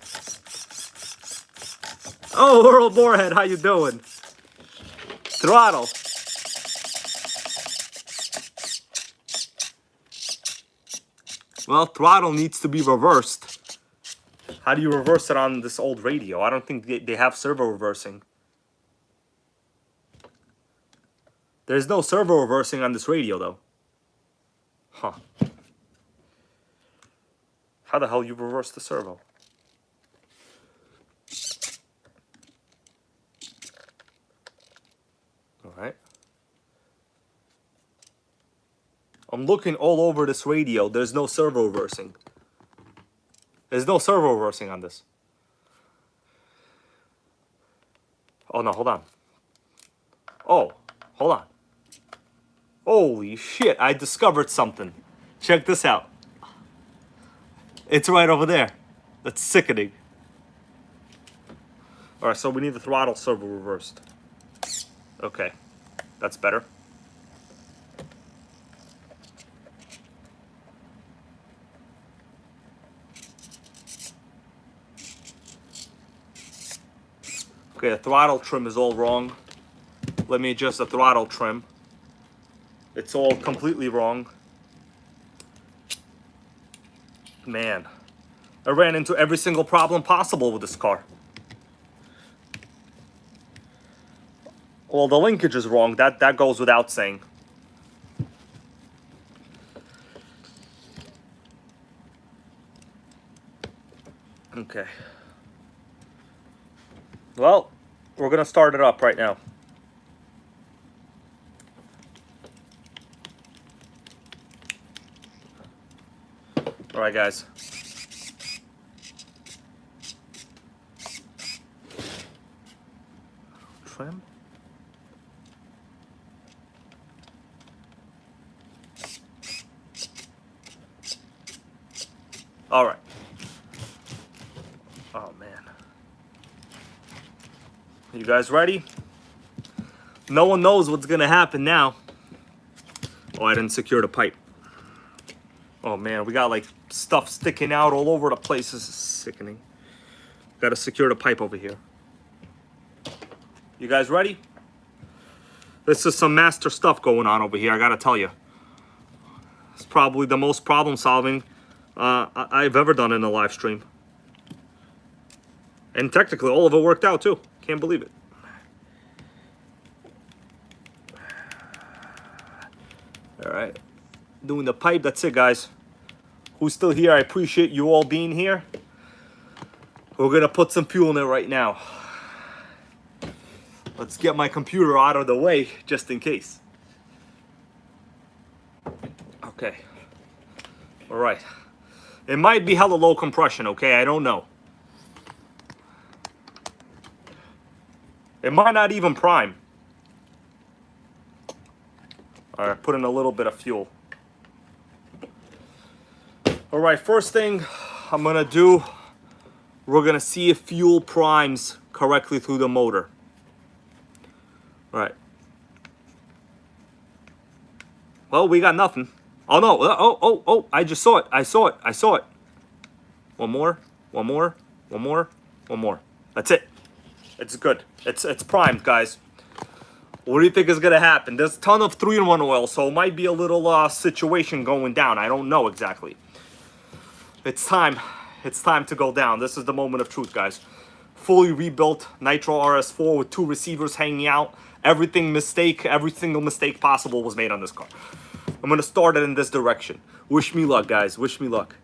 S1: Oh, Earl Moorhead, how you doing? Throttle. Well, throttle needs to be reversed. How do you reverse it on this old radio? I don't think they have servo reversing. There's no servo reversing on this radio, though. Huh. How the hell you reverse the servo? Alright. I'm looking all over this radio. There's no servo reversing. There's no servo reversing on this. Oh no, hold on. Oh, hold on. Holy shit, I discovered something. Check this out. It's right over there. That's sickening. Alright, so we need the throttle servo reversed. Okay, that's better. Okay, the throttle trim is all wrong. Let me adjust the throttle trim. It's all completely wrong. Man, I ran into every single problem possible with this car. Well, the linkage is wrong. That goes without saying. Okay. Well, we're gonna start it up right now. All right, guys. Trim. All right. Oh, man. You guys ready? No one knows what's going to happen now. Oh, I didn't secure the pipe. Oh, man. We got, like, stuff sticking out all over the place. This is sickening. Got to secure the pipe over here. You guys ready? This is some master stuff going on over here, I got to tell you. It's probably the most problem solving I've ever done in a live stream. And technically, all of it worked out, too. Can't believe it. All right. Doing the pipe. That's it, guys. Who's still here? I appreciate you all being here. We're going to put some fuel in it right now. Let's get my computer out of the way, just in case. Okay. All right. It might be hella low compression, okay? I don't know. It might not even prime. All right, put in a little bit of fuel. All right, first thing I'm gonna do, we're gonna see if fuel primes correctly through the motor. All right. Well, we got nothing. Oh no, oh, I just saw it. I saw it. One more. That's it. It's good. It's primed, guys. What do you think is gonna happen? There's a ton of 3-in-1 oil, so it might be a little situation going down. I don't know exactly. It's time. It's time to go down. This is the moment of truth, guys. Fully rebuilt Nitro RS4 with 2 receivers hanging out. Every single mistake possible was made on this car. I'm gonna start it in this direction. Wish me luck, guys. Wish me luck.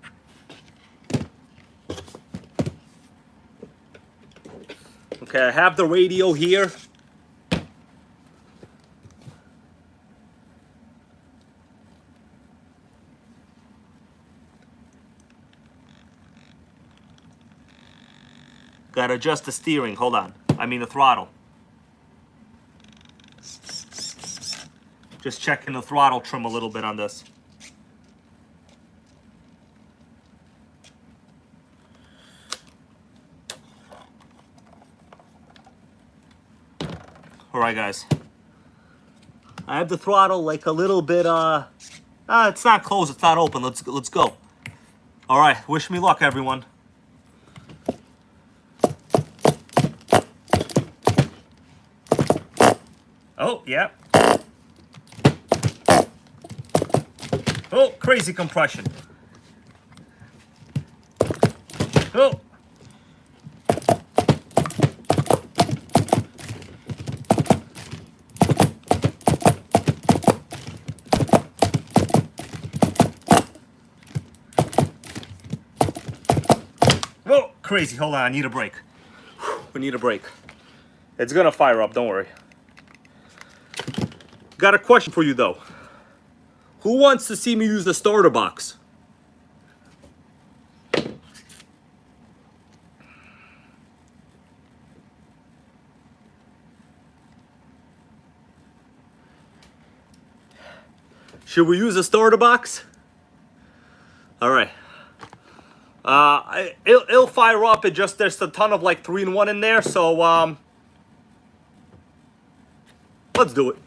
S1: Okay, I have the radio here. Gotta adjust the steering. Hold on. I mean the throttle. Just checking the throttle trim a little bit on this. All right, guys. I have the throttle like a little bit. It's not closed. It's not open. Let's go. All right. Wish me luck, everyone. Oh, yeah. Oh, crazy compression. Oh. Whoa, crazy. Hold on, I need a break. We need a break. It's gonna fire up, don't worry. Got a question for you though. Who wants to see me use the starter box? Should we use a starter box? All right. It'll fire up. It just there's a ton of like 3-in-1 in there, so let's do it.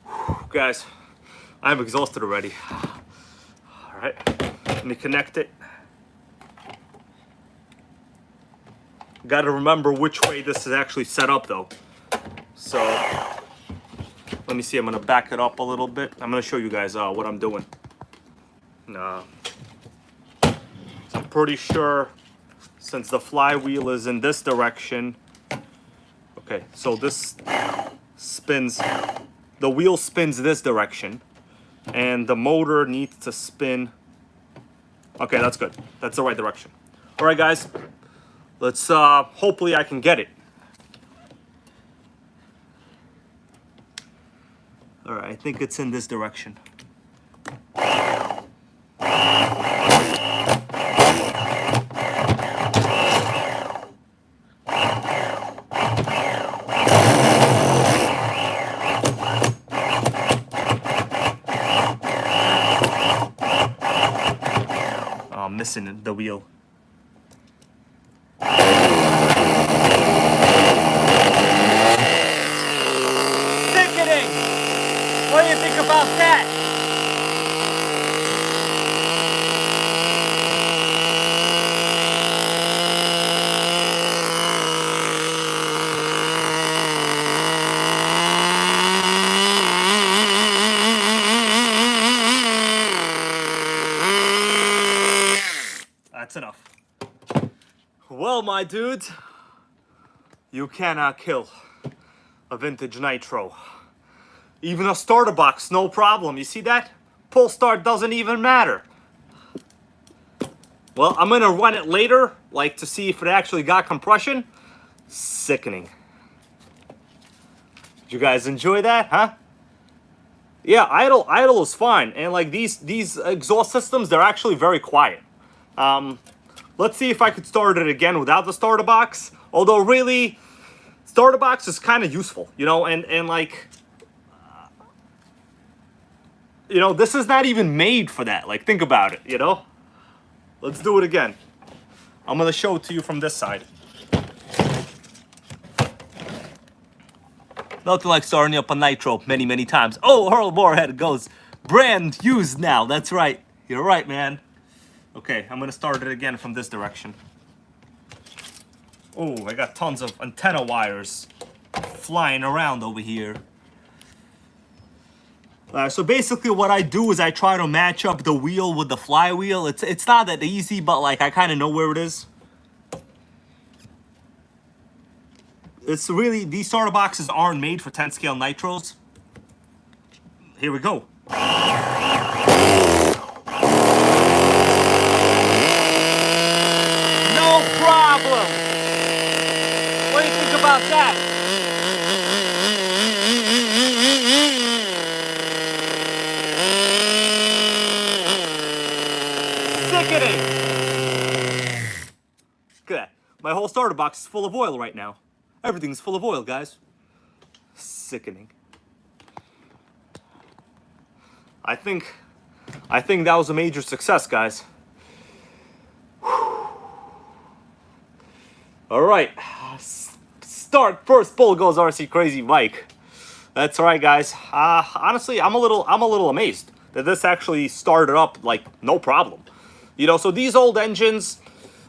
S1: Whew, guys, I'm exhausted already. All right, let me connect it. Got to remember which way this is actually set up though. So let me see, I'm gonna back it up a little bit. I'm gonna show you guys what I'm doing. So I'm pretty sure since the flywheel is in this direction. Okay, so this spins, the wheel spins this direction and the motor needs to spin. Okay, that's good. That's the right direction. All right, guys. Let's, hopefully I can get it. All right, I think it's in this direction. Oh, I'm missing the wheel. What do you think about that? That's enough. Well, my dudes, you cannot kill a vintage Nitro. Even a starter box, no problem. You see that? Pull start doesn't even matter. Well, I'm gonna run it later, like to see if it actually got compression. Sickening. Did you guys enjoy that, huh? Yeah, idle is fine, and like these exhaust systems, they're actually very quiet. Let's see if I could start it again without the starter box. Although really, starter box is kind of useful, you know, and like. You know, this is not even made for that. Like, think about it, you know? Let's do it again. I'm gonna show it to you from this side. Nothing like starting up a Nitro many times. Oh, Earl Moorhead goes, brand used now. That's right. You're right, man. Okay, I'm gonna start it again from this direction. Oh, I got tons of antenna wires flying around over here. So basically what I do is I try to match up the wheel with the flywheel. It's not that easy, but like I kind of know where it is. It's really, these starter boxes aren't made for 10 scale Nitros. Here we go. No problem. What do you think about that? Sickening. Look at that. My whole starter box is full of oil right now. Everything's full of oil, guys. Sickening. I think that was a major success, guys. All right. Start. First pull goes RC Crazy Mike. That's right, guys. Honestly, I'm a little amazed that this actually started up like no problem. You know, so these old engines,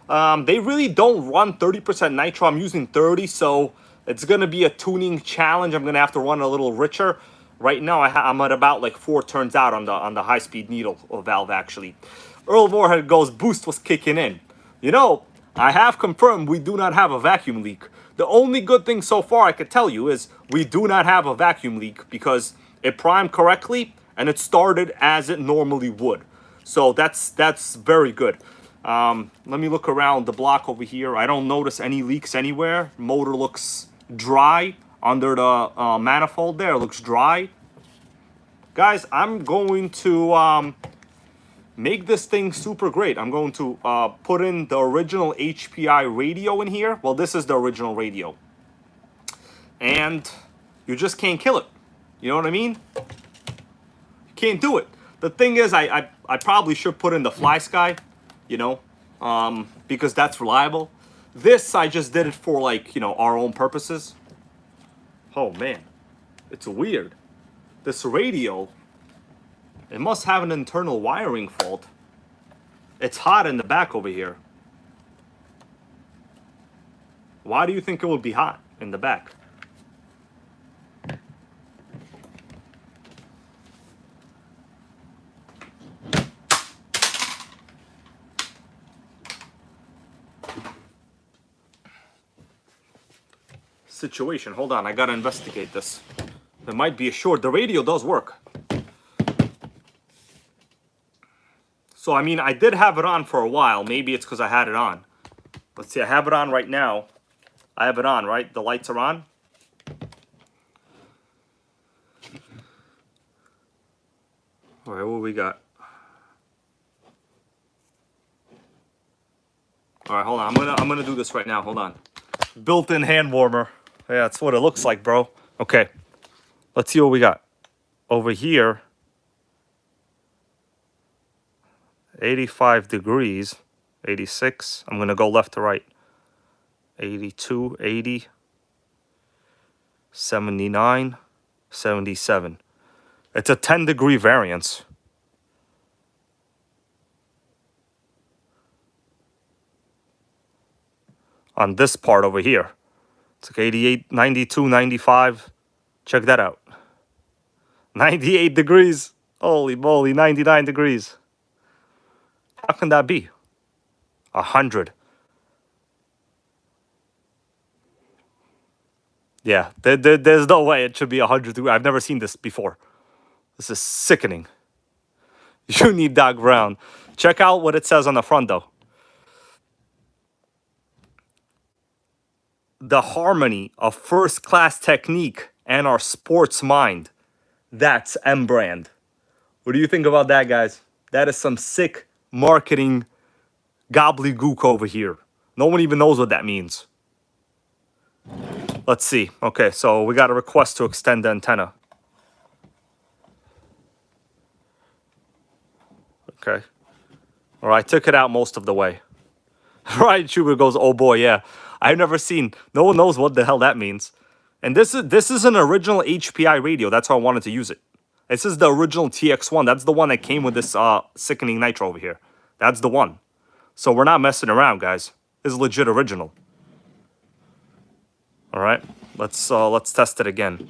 S1: they really don't run 30% nitro. I'm using 30, so it's gonna be a tuning challenge. I'm gonna have to run a little richer. Right now, I'm at about like 4 turns out on the high-speed needle valve. Actually, Earl Moorhead goes, boost was kicking in. You know, I have confirmed we do not have a vacuum leak. The only good thing so far I could tell you is we do not have a vacuum leak because it primed correctly and it started as it normally would. So that's very good. Let me look around the block over here. I don't notice any leaks anywhere. Motor looks dry under the manifold there. It looks dry. Guys, I'm going to make this thing super great. I'm going to put in the original HPI radio in here. Well, this is the original radio. And you just can't kill it. You know what I mean? You can't do it. The thing is, I probably should put in the Fly Sky, you know, because that's reliable. This, I just did it for, like, you know, our own purposes. Oh, man. It's weird. This radio, it must have an internal wiring fault. It's hot in the back over here. Why do you think it would be hot in the back? Situation. Hold on, I gotta investigate this. There might be a short. The radio does work. So, I mean, I did have it on for a while. Maybe it's because I had it on. Let's see, I have it on right now. I have it on, right? The lights are on. All right, what we got? All right, hold on. I'm gonna do this right now. Hold on. Built-in hand warmer. Yeah, that's what it looks like, bro. Okay, let's see what we got over here. 85 degrees, 86. I'm gonna go left to right. 82, 80, 79, 77. It's a 10-degree variance. On this part over here. It's like 88, 92, 95. Check that out. 98 degrees. Holy moly, 99 degrees. How can that be? 100. Yeah, there's no way it should be 100 degrees. I've never seen this before. This is sickening. You need Doc Brown. Check out what it says on the front, though. The harmony of first-class technique and our sports mind. That's M brand. What do you think about that, guys? That is some sick marketing gobbledygook over here. No one even knows what that means. Let's see. Okay, so we got a request to extend the antenna. Okay. All right, took it out most of the way. Ryan Schubert goes, oh boy, yeah. I've never seen. No one knows what the hell that means. And this is an original HPI radio. That's how I wanted to use it. This is the original TX1. That's the one that came with this sickening nitro over here. That's the one. So we're not messing around, guys. This is legit original. All right, let's test it again.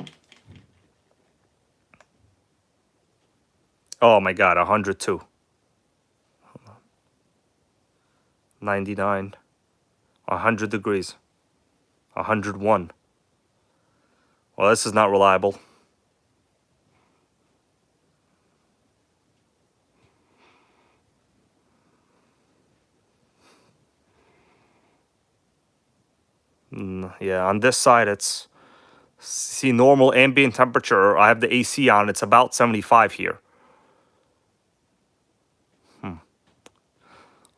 S1: Oh my God, 102. 99. 100 degrees. 101. Well, this is not reliable. Yeah, on this side, it's, see, normal ambient temperature. I have the AC on. It's about 75 here.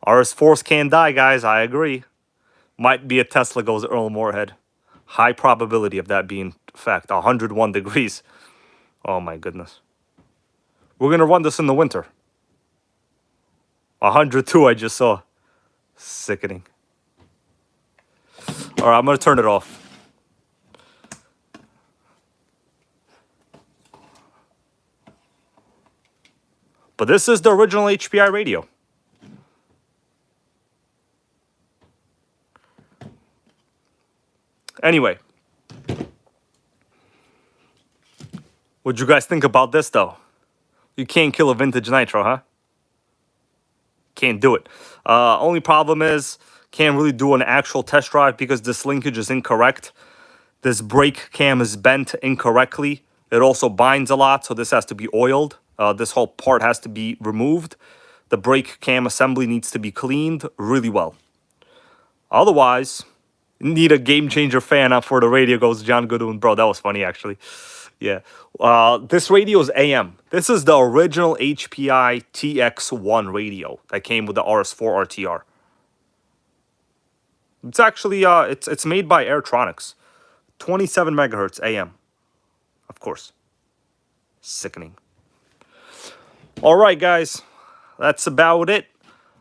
S1: RS4s can't die, guys. I agree. Might be a Tesla, goes Earl Moorhead. High probability of that being fact. 101 degrees. Oh, my goodness. We're going to run this in the winter. 102 I just saw. Sickening. All right, I'm going to turn it off. But this is the original HPI radio. Anyway, what'd you guys think about this, though? You can't kill a vintage Nitro, huh? Can't do it. Only problem is, can't really do an actual test drive because this linkage is incorrect. This brake cam is bent incorrectly. It also binds a lot, so this has to be oiled. This whole part has to be removed. The brake cam assembly needs to be cleaned really well. Otherwise, need a game changer fan up for the radio, goes John Goodwin. Bro, that was funny, actually. Yeah. This radio is AM. This is the original HPI TX1 radio that came with the RS4 RTR. It's actually, it's made by Airtronics. 27 megahertz AM. Of course. Sickening. All right, guys. That's about it.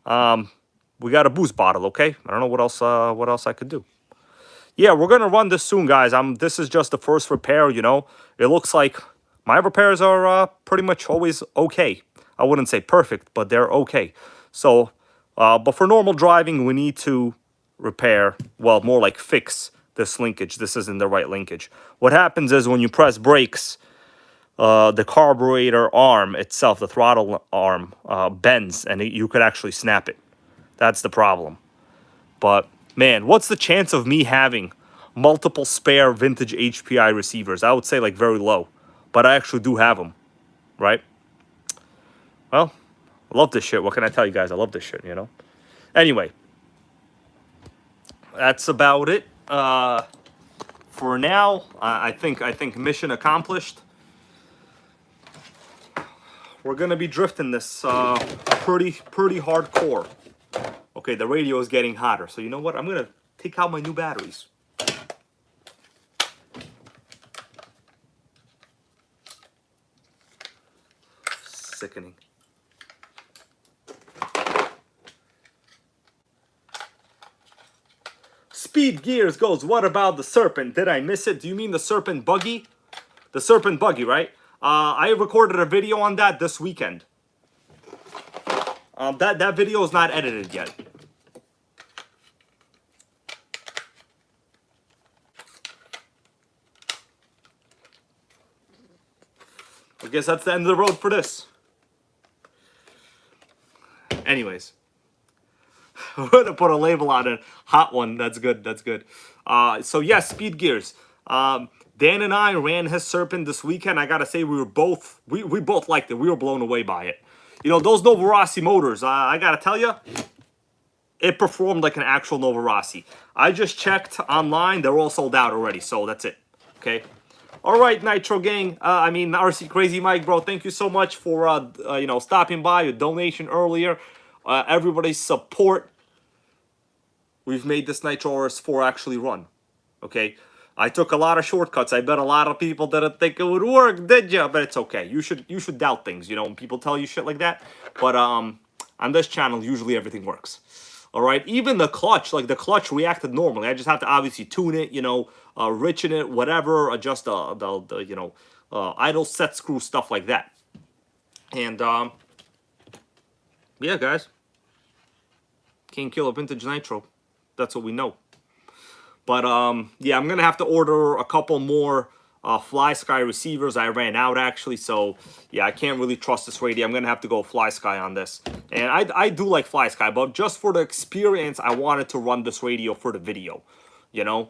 S1: We got a boost bottle, okay? I don't know what else I could do. Yeah, we're gonna run this soon, guys. This is just the first repair, you know. It looks like my repairs are pretty much always okay. I wouldn't say perfect, but they're okay. So, but for normal driving, we need to repair, well, more like fix this linkage. This isn't the right linkage. What happens is when you press brakes, the carburetor arm itself, the throttle arm, bends, and you could actually snap it. That's the problem. But man, what's the chance of me having multiple spare vintage HPI receivers? I would say like very low, but I actually do have them, right? Well, I love this shit. What can I tell you guys? I love this shit, you know? Anyway, that's about it. For now, I think mission accomplished. We're gonna be drifting this pretty hardcore. Okay, the radio is getting hotter, so you know what? I'm gonna take out my new batteries. Sickening. Speed Gears goes, what about the Serpent? Did I miss it? Do you mean the Serpent buggy? The Serpent buggy, right? I recorded a video on that this weekend. That video is not edited yet. I guess that's the end of the road for this. Anyways. We're gonna put a label on it. Hot one. That's good. That's good. So yes, Speed Gears. Dan and I ran his Serpent this weekend. I gotta say, we both liked it. We were blown away by it. You know, those Novorossi motors, I gotta tell you, it performed like an actual Novorossi. I just checked online. They're all sold out already, so that's it. Okay? All right, Nitro Gang. RC Crazy Mike, bro. Thank you so much for, you know, stopping by, your donation earlier. Everybody's support. We've made this Nitro RS4 actually run. Okay? I took a lot of shortcuts. I bet a lot of people didn't think it would work, did you? But it's okay. You should doubt things, you know, when people tell you shit like that. But on this channel, usually everything works. All right? Even the clutch, like the clutch reacted normally. I just have to obviously tune it, you know, richen it, whatever, adjust the you know, idle set screw, stuff like that. And yeah, guys. Can't kill a vintage Nitro. That's what we know. But yeah, I'm gonna have to order a couple more Fly Sky receivers. I ran out actually, so yeah, I can't really trust this radio. I'm gonna have to go Fly Sky on this. And I do like Fly Sky, but just for the experience, I wanted to run this radio for the video. You know,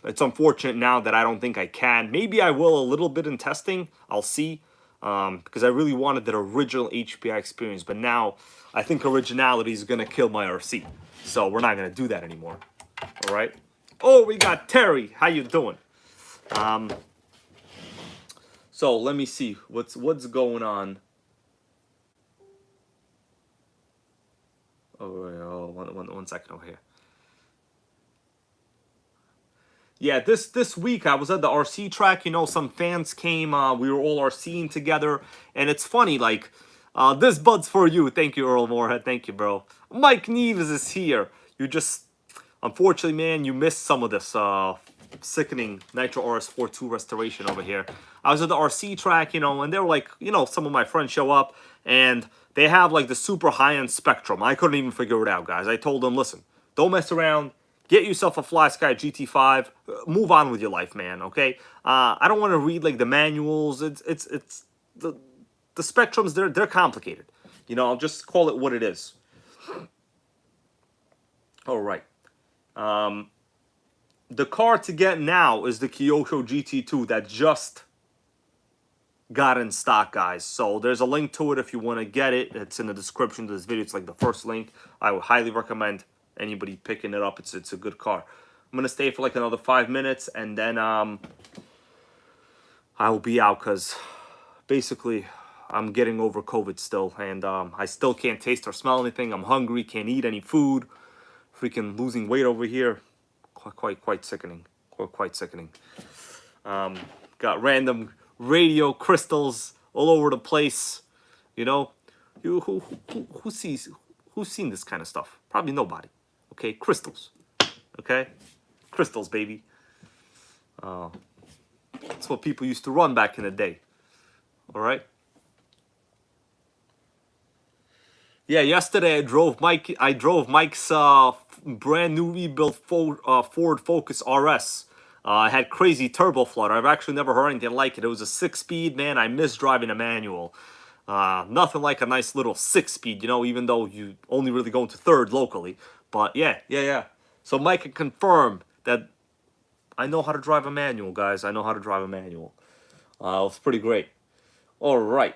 S1: it's unfortunate now that I don't think I can. Maybe I will a little bit in testing. I'll see. Because I really wanted that original HPI experience, but now I think originality is gonna kill my RC. So we're not gonna do that anymore. All right. Oh, we got Terry. How you doing? So let me see what's going on. Oh, one second over here. Yeah, this week I was at the RC track. You know, some fans came. We were all RCing together, and it's funny. Like, this bud's for you. Thank you, Earl Moorhead. Thank you, bro. Mike Neves is here. You just, unfortunately, man, you missed some of this sickening Nitro RS4 2 restoration over here. I was at the RC track, you know, and they were like, you know, some of my friends show up and they have like the super high-end Spectrum. I couldn't even figure it out, guys. I told them, listen, don't mess around. Get yourself a Fly Sky GT5. Move on with your life, man, okay? I don't want to read like the manuals. It's the Spectrums, they're complicated. You know, I'll just call it what it is. All right. The car to get now is the Kyosho GT2 that just got in stock, guys. So there's a link to it if you want to get it. It's in the description of this video. It's like the first link. I would highly recommend anybody picking it up. It's a good car. I'm gonna stay for like another 5 minutes and then I will be out because basically I'm getting over COVID still, and I still can't taste or smell anything. I'm hungry, can't eat any food. Freaking losing weight over here. Quite sickening. Quite sickening. Got random radio crystals all over the place. You know, who's seen this kind of stuff? Probably nobody. Okay, crystals. Okay, crystals, baby. That's what people used to run back in the day. All right. Yeah, yesterday I drove Mike's brand new rebuilt Ford Focus RS. I had crazy turbo flutter. I've actually never heard anything like it. It was a 6-speed, man. I miss driving a manual. Nothing like a nice little 6-speed, you know, even though you only really go into third locally. But yeah. So Mike can confirm that I know how to drive a manual, guys. I know how to drive a manual. It's pretty great. All right.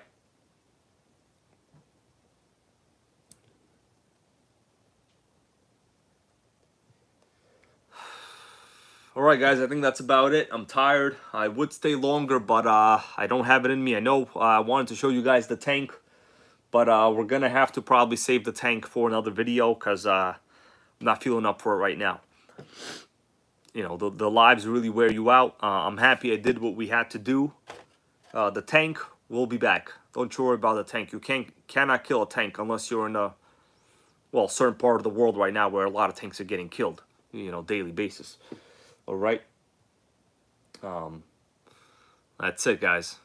S1: Alright guys, I think that's about it. I'm tired. I would stay longer, but I don't have it in me. I know I wanted to show you guys the tank, but we're going to have to probably save the tank for another video because I'm not feeling up for it right now. You know, the lives really wear you out. I'm happy I did what we had to do. The tank will be back. Don't you worry about the tank. You cannot kill a tank unless you're in a, well, certain part of the world right now where a lot of tanks are getting killed, you know, daily basis. All right. That's it, guys.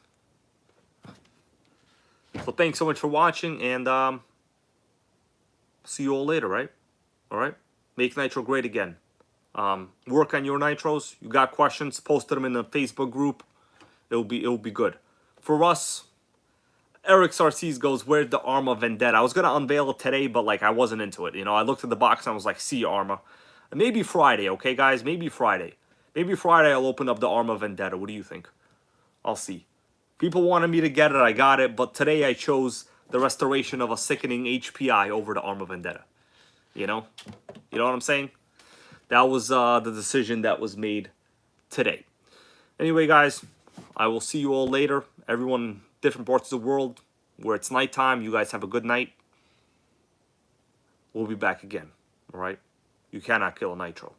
S1: So thanks so much for watching, and see you all later, right? All right. Make Nitro great again. Work on your nitros. You got questions? Post them in the Facebook group. It'll be good. For us, Eric's RCs goes, where's the Arma Vendetta? I was gonna unveil it today, but like I wasn't into it. You know, I looked at the box and I was like, see you, Arma. Maybe Friday, okay, guys? Maybe Friday. Maybe Friday I'll open up the Arma Vendetta. What do you think? I'll see. People wanted me to get it. I got it. But today I chose the restoration of a sickening HPI over the Arma Vendetta. You know? You know what I'm saying? That was the decision that was made today. Anyway, guys, I will see you all later. Everyone in different parts of the world where it's nighttime, you guys have a good night. We'll be back again. All right? You cannot kill a nitro.